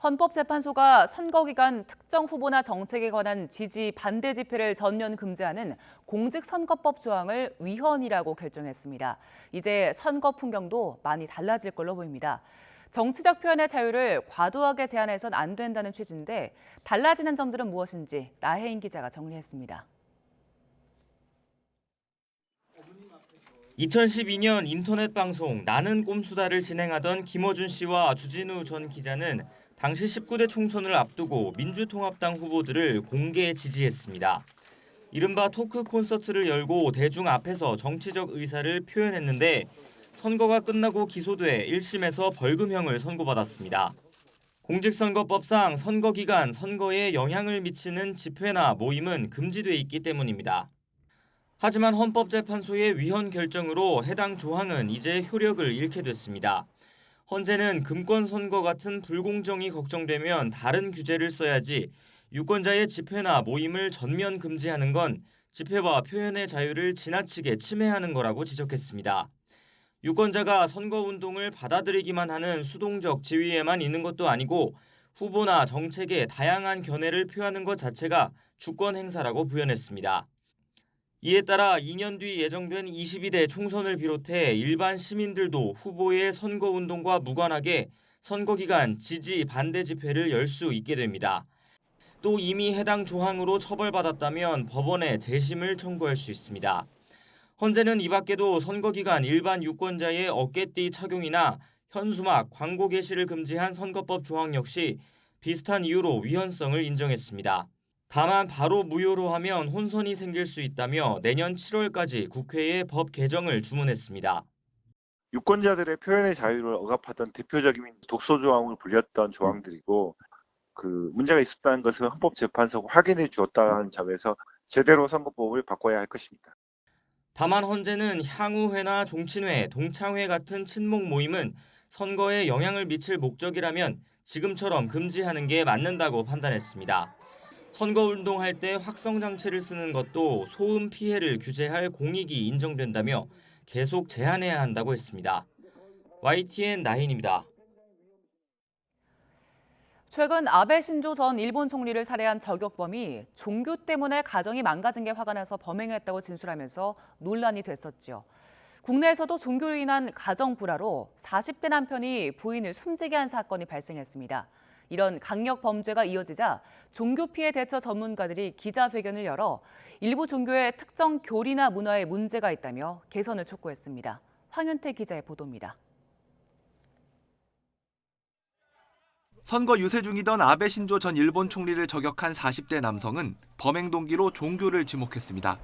Speaker 3: 헌법재판소가 선거 기간 특정 후보나 정책에 관한 지지 반대 집회를 전면 금지하는 공직선거법 조항을 위헌이라고 결정했습니다. 이제 선거 풍경도 많이 달라질 걸로 보입니다. 정치적 표현의 자유를 과도하게 제한해선 안 된다는 취지인데 달라지는 점들은 무엇인지 나혜인 기자가 정리했습니다.
Speaker 9: 2012년 인터넷 방송 나는 꼼수다를 진행하던 김어준 씨와 주진우 전 기자는 당시 19대 총선을 앞두고 민주통합당 후보들을 공개 지지했습니다. 이른바 토크 콘서트를 열고 대중 앞에서 정치적 의사를 표현했는데 선거가 끝나고 기소돼 1심에서 벌금형을 선고받았습니다. 공직선거법상 선거 기간 선거에 영향을 미치는 집회나 모임은 금지돼 있기 때문입니다. 하지만 헌법재판소의 위헌 결정으로 해당 조항은 이제 효력을 잃게 됐습니다. 헌재는 금권 선거 같은 불공정이 걱정되면 다른 규제를 써야지 유권자의 집회나 모임을 전면 금지하는 건 집회와 표현의 자유를 지나치게 침해하는 거라고 지적했습니다. 유권자가 선거운동을 받아들이기만 하는 수동적 지위에만 있는 것도 아니고 후보나 정책에 다양한 견해를 표하는 것 자체가 주권 행사라고 부연했습니다. 이에 따라 2년 뒤 예정된 22대 총선을 비롯해 일반 시민들도 후보의 선거운동과 무관하게 선거 기간 지지 반대 집회를 열 수 있게 됩니다. 또 이미 해당 조항으로 처벌받았다면 법원에 재심을 청구할 수 있습니다. 헌재는 이 밖에도 선거 기간 일반 유권자의 어깨띠 착용이나 현수막, 광고 게시를 금지한 선거법 조항 역시 비슷한 이유로 위헌성을 인정했습니다. 다만 바로 무효로 하면 혼선이 생길 수 있다며 내년 7월까지 국회에 법 개정을 주문했습니다.
Speaker 10: 유권자들의 표현의 자유를 억압하던 대표적인 독소 조항을 불렸던 조항들이고 문제가 있었다는 것을 헌법재판소가 확인해 주었다는 점에서 제대로 선거법을 바꿔야 할 것입니다.
Speaker 9: 다만 헌재는 향후회나 종친회, 동창회 같은 친목 모임은 선거에 영향을 미칠 목적이라면 지금처럼 금지하는 게 맞는다고 판단했습니다. 선거운동할 때 확성장치를 쓰는 것도 소음 피해를 규제할 공익이 인정된다며 계속 제한해야 한다고 했습니다. YTN 나인입니다.
Speaker 3: 최근 아베 신조 전 일본 총리를 살해한 저격범이 종교 때문에 가정이 망가진 게 화가 나서 범행했다고 진술하면서 논란이 됐었죠. 국내에서도 종교로 인한 가정 불화로 40대 남편이 부인을 숨지게 한 사건이 발생했습니다. 이런 강력 범죄가 이어지자 종교 피해 대처 전문가들이 기자회견을 열어 일부 종교의 특정 교리나 문화에 문제가 있다며 개선을 촉구했습니다. 황윤태 기자의 보도입니다.
Speaker 11: 선거 유세 중이던 아베 신조 전 일본 총리를 저격한 40대 남성은 범행 동기로 종교를 지목했습니다.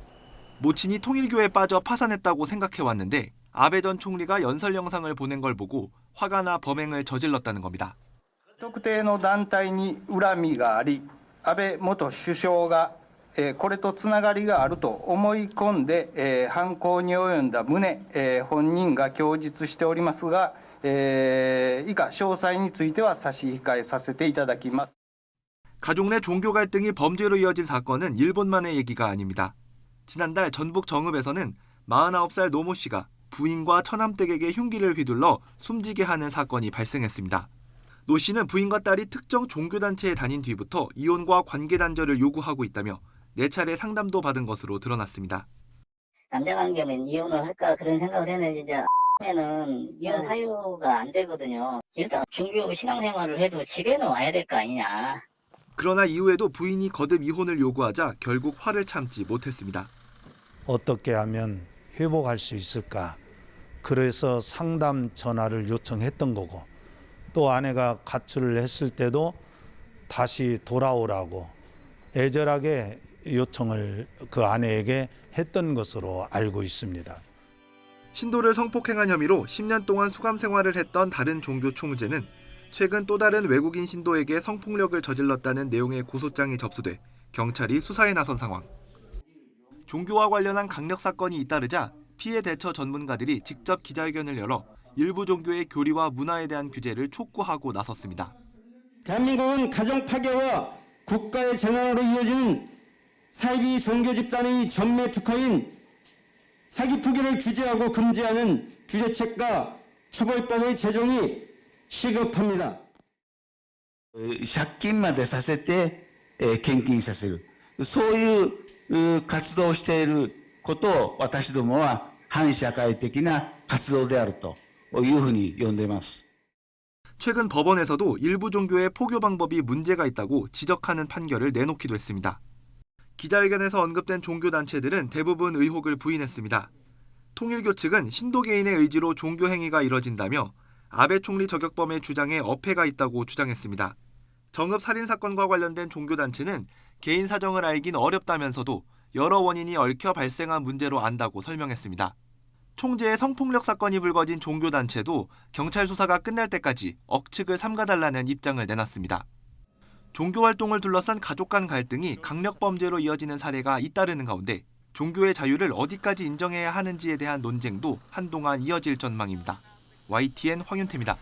Speaker 11: 모친이 통일교에 빠져 파산했다고 생각해왔는데 아베 전 총리가 연설 영상을 보낸 걸 보고 화가 나 범행을 저질렀다는 겁니다.
Speaker 25: 特定の団体に恨みがあり、安倍元首相がこれとつながりがあると思い込んで犯行に及んだ旨、本人が供述しておりますが、以下詳細については差し控えさせていただきます。
Speaker 11: 가족 내 종교 갈등이 범죄로 이어진 사건은 일본만의 얘기가 아닙니다. 지난달 전북 정읍에서는 49살 노모 씨가 부인과 처남댁에게 흉기를 휘둘러 숨지게 하는 사건이 발생했습니다. 노 씨는 부인과 딸이 특정 종교단체에 다닌 뒤부터 이혼과 관계 단절을 요구하고 있다며 4차례 상담도 받은 것으로 드러났습니다.
Speaker 12: 남자관계면 이혼을 할까 그런 생각을 했는데 이제 는 이혼 사유가 안 되거든요. 일단 종교 신앙생활을 해도 집에는 와야 될 거 아니냐.
Speaker 11: 그러나 이후에도 부인이 거듭 이혼을 요구하자 결국 화를 참지 못했습니다.
Speaker 13: 어떻게 하면 회복할 수 있을까? 그래서 상담 전화를 요청했던 거고, 또 아내가 가출을 했을 때도 다시 돌아오라고 애절하게 요청을 그 아내에게 했던 것으로 알고 있습니다.
Speaker 11: 신도를 성폭행한 혐의로 10년 동안 수감 생활을 했던 다른 종교 총재는 최근 또 다른 외국인 신도에게 성폭력을 저질렀다는 내용의 고소장이 접수돼 경찰이 수사에 나선 상황. 종교와 관련한 강력 사건이 잇따르자 피해 대처 전문가들이 직접 기자회견을 열어 일부 종교의 교리와 문화에 대한 규제를 촉구하고 나섰습니다.
Speaker 25: 대한민국은 가정 파괴와 국가의 재난으로 이어지는 사이비 종교 집단의 전매 특화인 사기 포기를 규제하고 금지하는 규제책과 처벌법의 제정이 시급합니다.
Speaker 15: 借金までさせて献金させる、そういう活動をしていることを私どもは反社会的な活動であるというふうに呼んでいます。
Speaker 11: 최근 법원에서도 일부 종교의 포교 방법이 문제가 있다고 지적하는 판결을 내놓기도 했습니다. 기자회견에서 언급된 종교단체들은 대부분 의혹을 부인했습니다. 통일교 측은 신도 개인의 의지로 종교 행위가 이뤄진다며 아베 총리 저격범의 주장에 어폐가 있다고 주장했습니다. 정읍 살인사건과 관련된 종교단체는 개인 사정을 알긴 어렵다면서도 여러 원인이 얽혀 발생한 문제로 안다고 설명했습니다. 총재의 성폭력 사건이 불거진 종교단체도 경찰 수사가 끝날 때까지 억측을 삼가달라는 입장을 내놨습니다. 종교활동을 둘러싼 가족 간 갈등이 강력범죄로 이어지는 사례가 잇따르는 가운데 종교의 자유를 어디까지 인정해야 하는지에 대한 논쟁도 한동안 이어질 전망입니다. YTN 황윤태입니다.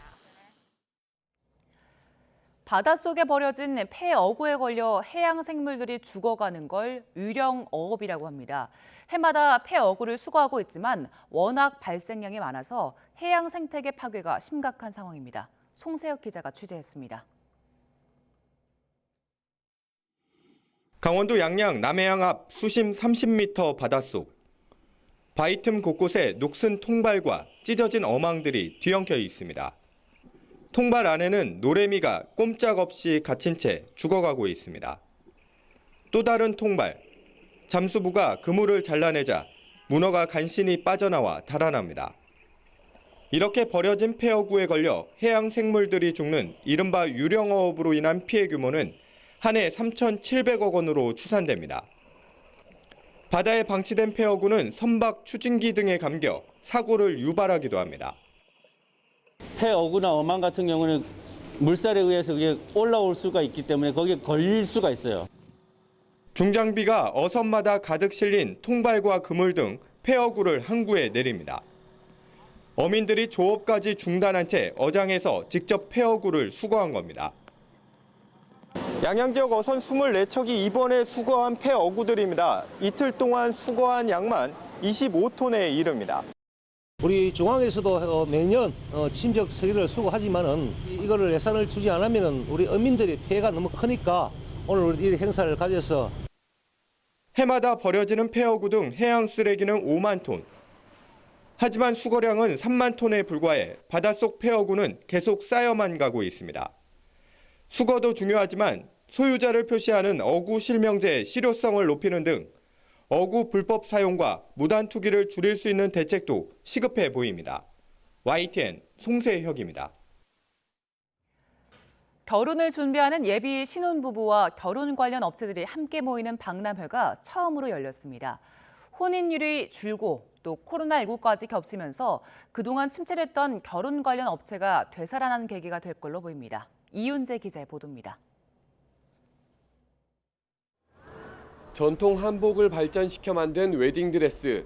Speaker 3: 바닷속에 버려진 폐어구에 걸려 해양 생물들이 죽어가는 걸 유령어업이라고 합니다. 해마다 폐어구를 수거하고 있지만 워낙 발생량이 많아서 해양 생태계 파괴가 심각한 상황입니다. 송세혁 기자가 취재했습니다.
Speaker 16: 강원도 양양 남해안 앞 수심 30m 바닷속. 바위 틈 곳곳에 녹슨 통발과 찢어진 어망들이 뒤엉켜 있습니다. 통발 안에는 노래미가 꼼짝없이 갇힌 채 죽어가고 있습니다. 또 다른 통발. 잠수부가 그물을 잘라내자 문어가 간신히 빠져나와 달아납니다. 이렇게 버려진 폐어구에 걸려 해양 생물들이 죽는 이른바 유령어업으로 인한 피해 규모는 한 해 3,700억 원으로 추산됩니다. 바다에 방치된 폐어구는 선박, 추진기 등에 감겨 사고를 유발하기도 합니다.
Speaker 21: 폐어구나 어망 같은 경우는 물살에 의해서 그게 올라올 수가 있기 때문에 거기에 걸릴 수가 있어요.
Speaker 16: 중장비가 어선마다 가득 실린 통발과 그물 등 폐어구를 항구에 내립니다. 어민들이 조업까지 중단한 채 어장에서 직접 폐어구를 수거한 겁니다. 양양 지역 어선 24척이 이번에 수거한 폐어구들입니다. 이틀 동안 수거한 양만 25톤에 이릅니다.
Speaker 4: 우리 중앙에서도 매년 침적 서기를 수거하지만은 이거를 예산을 주지 않으면은 우리 어민들의 피해가 너무 크니까 오늘 이 행사를 가져서
Speaker 16: 해마다 버려지는 폐어구 등 해양 쓰레기는 5만 톤. 하지만 수거량은 3만 톤에 불과해 바닷속 폐어구는 계속 쌓여만 가고 있습니다. 수거도 중요하지만 소유자를 표시하는 어구 실명제의 실효성을 높이는 등 어구 불법 사용과 무단 투기를 줄일 수 있는 대책도 시급해 보입니다. YTN 송세혁입니다.
Speaker 3: 결혼을 준비하는 예비 신혼부부와 결혼 관련 업체들이 함께 모이는 박람회가 처음으로 열렸습니다. 혼인율이 줄고 또 코로나19까지 겹치면서 그동안 침체됐던 결혼 관련 업체가 되살아나는 계기가 될 걸로 보입니다. 이윤재 기자의 보도입니다.
Speaker 26: 전통 한복을 발전시켜 만든 웨딩드레스.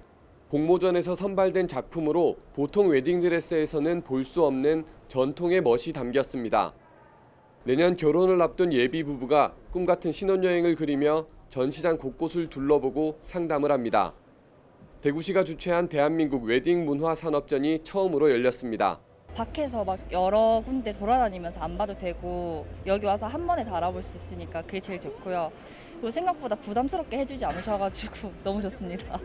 Speaker 7: 공모전에서 선발된 작품으로 보통 웨딩드레스에서는 볼 수 없는 전통의 멋이 담겼습니다. 내년 결혼을 앞둔 예비 부부가 꿈같은 신혼여행을 그리며 전시장 곳곳을 둘러보고 상담을 합니다. 대구시가 주최한 대한민국 웨딩 문화 산업전이 처음으로 열렸습니다.
Speaker 14: 밖에서 막 여러 군데 돌아다니면서 안 봐도 되고 여기 와서 한 번에 다 알아볼 수 있으니까 그게 제일 좋고요. 그리고 생각보다 부담스럽게 해주지 않으셔가지고 너무 좋습니다.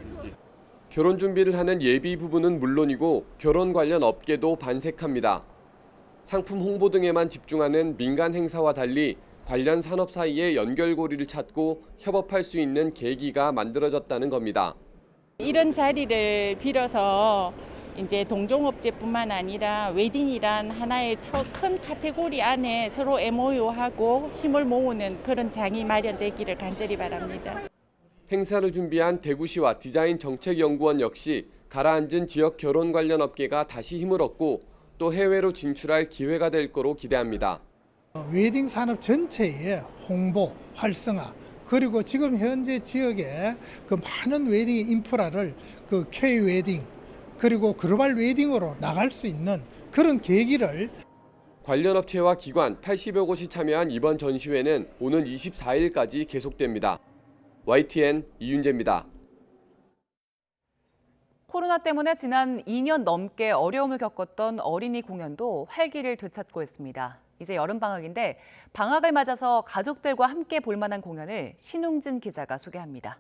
Speaker 7: 결혼 준비를 하는 예비 부부는 물론이고 결혼 관련 업계도 반색합니다. 상품 홍보 등에만 집중하는 민간 행사와 달리 관련 산업 사이에 연결고리를 찾고 협업할 수 있는 계기가 만들어졌다는 겁니다.
Speaker 18: 이런 자리를 빌어서 이제 동종업체뿐만 아니라 웨딩이란 하나의 큰 카테고리 안에 서로 MOU하고 힘을 모으는 그런 장이 마련되기를 간절히 바랍니다.
Speaker 7: 행사를 준비한 대구시와 디자인정책연구원 역시 가라앉은 지역 결혼 관련 업계가 다시 힘을 얻고 또 해외로 진출할 기회가 될 거로 기대합니다.
Speaker 19: 웨딩 산업 전체의 홍보, 활성화, 그리고 지금 현재 지역에 그 많은 웨딩 인프라를 그 K 웨딩 그리고 글로벌 웨딩으로 나갈 수 있는 그런 계기를
Speaker 7: 관련 업체와 기관 80여 곳이 참여한 이번 전시회는 오는 24일까지 계속됩니다. YTN 이윤재입니다.
Speaker 3: 코로나 때문에 지난 2년 넘게 어려움을 겪었던 어린이 공연도 활기를 되찾고 있습니다. 이제 여름방학인데 방학을 맞아서 가족들과 함께 볼 만한 공연을 신웅진 기자가 소개합니다.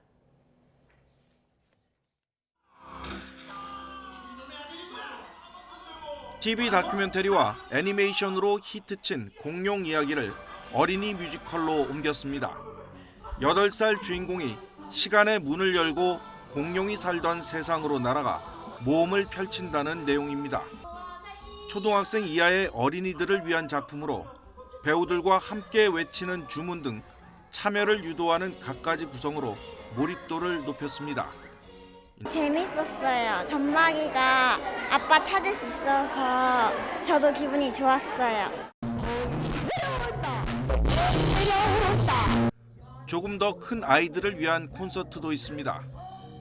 Speaker 2: TV 다큐멘터리와 애니메이션으로 히트친 공룡 이야기를 어린이 뮤지컬로 옮겼습니다. 8살 주인공이 시간의 문을 열고 공룡이 살던 세상으로 날아가 모험을 펼친다는 내용입니다. 초등학생 이하의 어린이들을 위한 작품으로 배우들과 함께 외치는 주문 등 참여를 유도하는 갖가지 구성으로 몰입도를 높였습니다.
Speaker 20: 재밌었어요. 전마기가 아빠 찾을 수 있어서 저도 기분이 좋았어요.
Speaker 2: 조금 더 큰 아이들을 위한 콘서트도 있습니다.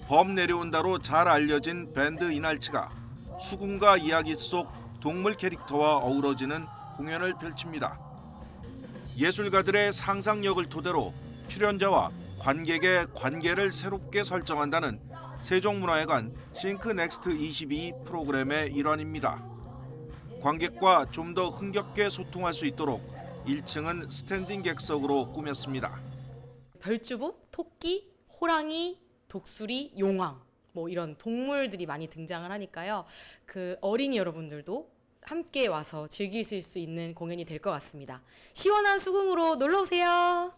Speaker 2: 범 내려온다로 잘 알려진 밴드 이날치가 수군가 이야기 속 동물 캐릭터와 어우러지는 공연을 펼칩니다. 예술가들의 상상력을 토대로 출연자와 관객의 관계를 새롭게 설정한다는 세종문화회관 싱크넥스트 22 프로그램의 일환입니다. 관객과 좀 더 흥겹게 소통할 수 있도록 1층은 스탠딩 객석으로 꾸몄습니다.
Speaker 26: 별주부, 토끼, 호랑이, 독수리, 용왕 뭐 이런 동물들이 많이 등장을 하니까요. 그 어린이 여러분들도 함께 와서 즐기실 수 있는 공연이 될 것 같습니다. 시원한 수궁으로 놀러 오세요.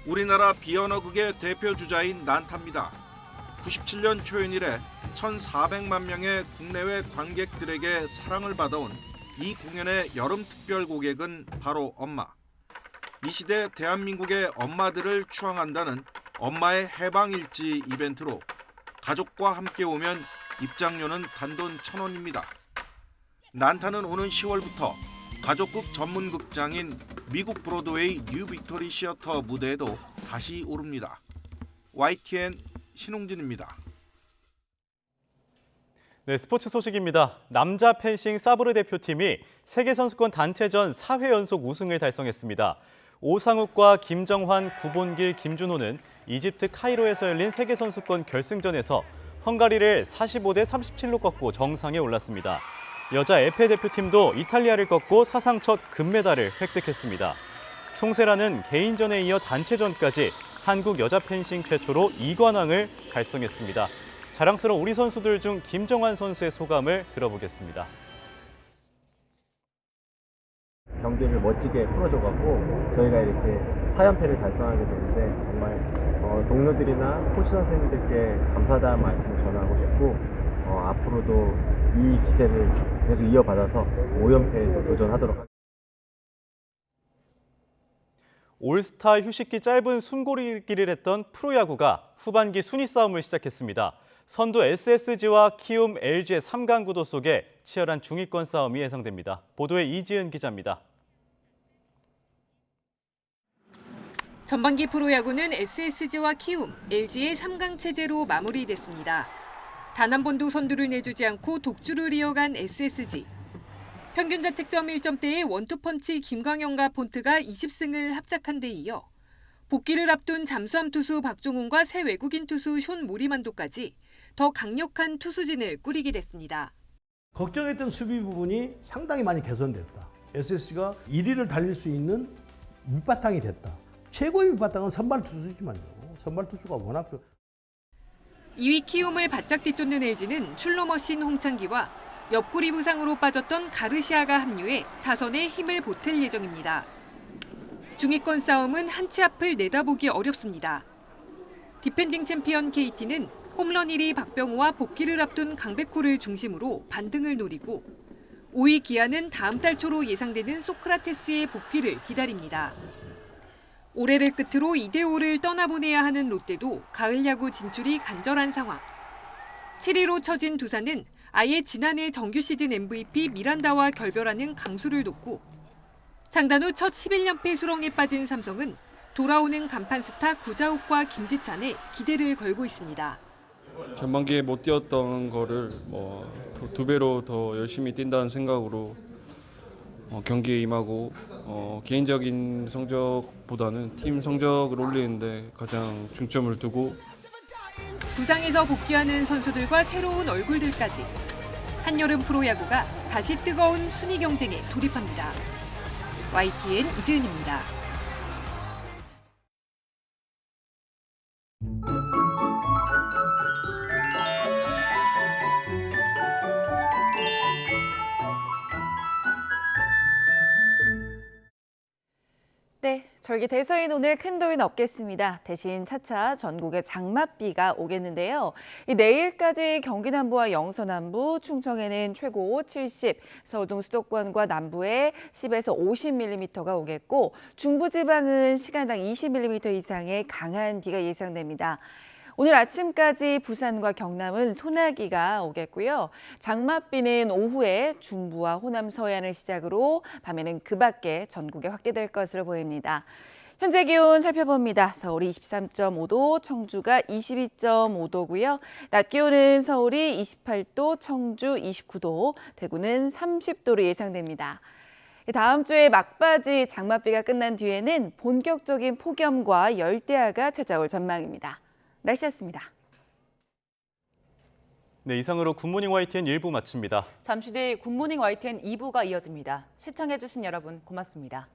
Speaker 2: 우리나라 비언어극의 대표 주자인 난타입니다. 97년 초연 이래 1,400만 명의 국내외 관객들에게 사랑을 받아온 이 공연의 여름 특별 고객은 바로 엄마. 이 시대 대한민국의 엄마들을 추앙한다는 엄마의 해방일지 이벤트로 가족과 함께 오면 입장료는 단돈 1,000원입니다. 난타는 오는 10월부터 가족극 전문 극장인 미국 브로드웨이 뉴 빅토리 시어터 무대에도 다시 오릅니다. YTN 신웅진입니다.
Speaker 1: 네, 스포츠 소식입니다. 남자 펜싱 사브르 대표팀이 세계선수권 단체전 4회 연속 우승을 달성했습니다. 오상욱과 김정환, 구본길, 김준호는 이집트 카이로에서 열린 세계선수권 결승전에서 헝가리를 45대 37로 꺾고 정상에 올랐습니다. 여자 에페 대표팀도 이탈리아를 꺾고 사상 첫 금메달을 획득했습니다. 송세라는 개인전에 이어 단체전까지 한국 여자 펜싱 최초로 2관왕을 달성했습니다. 자랑스러운 우리 선수들 중 김정환 선수의 소감을 들어보겠습니다.
Speaker 27: 경기를 멋지게 풀어줘갖고 저희가 이렇게 4연패를 달성하게 되는데 정말 동료들이나 코치 선생님들께 감사하다는 말씀을 전하고 싶고 앞으로도 이 기세를 계속 이어받아서 5연패에 도전하도록 하겠습니다.
Speaker 1: 올스타 휴식기 짧은 숨고르기를 했던 프로야구가 후반기 순위 싸움을 시작했습니다. 선두 SSG와 키움, LG의 3강 구도 속에 치열한 중위권 싸움이 예상됩니다. 보도에 이지은 기자입니다.
Speaker 5: 전반기 프로야구는 SSG와 키움, LG의 3강 체제로 마무리됐습니다. 단 한 번도 선두를 내주지 않고 독주를 이어간 SSG. 평균 자책점 1점대의 원투펀치 김광현과 폰트가 20승을 합작한 데 이어 복귀를 앞둔 잠수함 투수 박종훈과 새 외국인 투수 숀 모리만도까지 더 강력한 투수진을 꾸리게 됐습니다.
Speaker 6: 걱정했던 수비 부분이 상당히 많이 개선됐다. SSG가 1위를 달릴 수 있는 밑바탕이 됐다. 최고의 밑바탕은 선발 투수지만요. 선발 투수가 워낙
Speaker 5: 2위 키움을 바짝 뒤쫓는 LG는 출루머신 홍창기와 옆구리 부상으로 빠졌던 가르시아가 합류해 타선에 힘을 보탤 예정입니다. 중위권 싸움은 한 치 앞을 내다보기 어렵습니다. 디펜딩 챔피언 KT는 홈런 1위 박병호와 복귀를 앞둔 강백호를 중심으로 반등을 노리고 5위 기아는 다음 달 초로 예상되는 소크라테스의 복귀를 기다립니다. 올해를 끝으로 2대5를 떠나보내야 하는 롯데도 가을 야구 진출이 간절한 상황. 7위로 처진 두산은 아예 지난해 정규 시즌 MVP 미란다와 결별하는 강수를 뒀고 창단 후 첫 11연패 수렁에 빠진 삼성은 돌아오는 간판 스타 구자욱과 김지찬에 기대를 걸고 있습니다.
Speaker 8: 전반기에 못 뛰었던 거를 두 배로 더 열심히 뛴다는 생각으로 경기에 임하고 개인적인 성적보다는 팀 성적을 올리는데 가장 중점을 두고
Speaker 5: 부상에서 복귀하는 선수들과 새로운 얼굴들까지 한여름 프로야구가 다시 뜨거운 순위 경쟁에 돌입합니다. YTN 이지은입니다.
Speaker 17: 네, 절기돼서인 오늘 큰 더위는 없겠습니다. 대신 차차 전국에 장맛비가 오겠는데요. 내일까지 경기 남부와 영서 남부, 충청에는 최고 70, 서울 등 수도권과 남부에 10에서 50mm가 오겠고 중부지방은 시간당 20mm 이상의 강한 비가 예상됩니다. 오늘 아침까지 부산과 경남은 소나기가 오겠고요. 장맛비는 오후에 중부와 호남 서해안을 시작으로 밤에는 그 밖에 전국에 확대될 것으로 보입니다. 현재 기온 살펴봅니다. 서울이 23.5도, 청주가 22.5도고요. 낮 기온은 서울이 28도, 청주 29도, 대구는 30도로 예상됩니다. 다음 주에 막바지 장맛비가 끝난 뒤에는 본격적인 폭염과 열대야가 찾아올 전망입니다. 날씨였습니다.
Speaker 1: 네, 이상으로 굿모닝 YTN 1부 마칩니다.
Speaker 3: 잠시 뒤 굿모닝 YTN 2부가 이어집니다. 시청해주신 여러분 고맙습니다.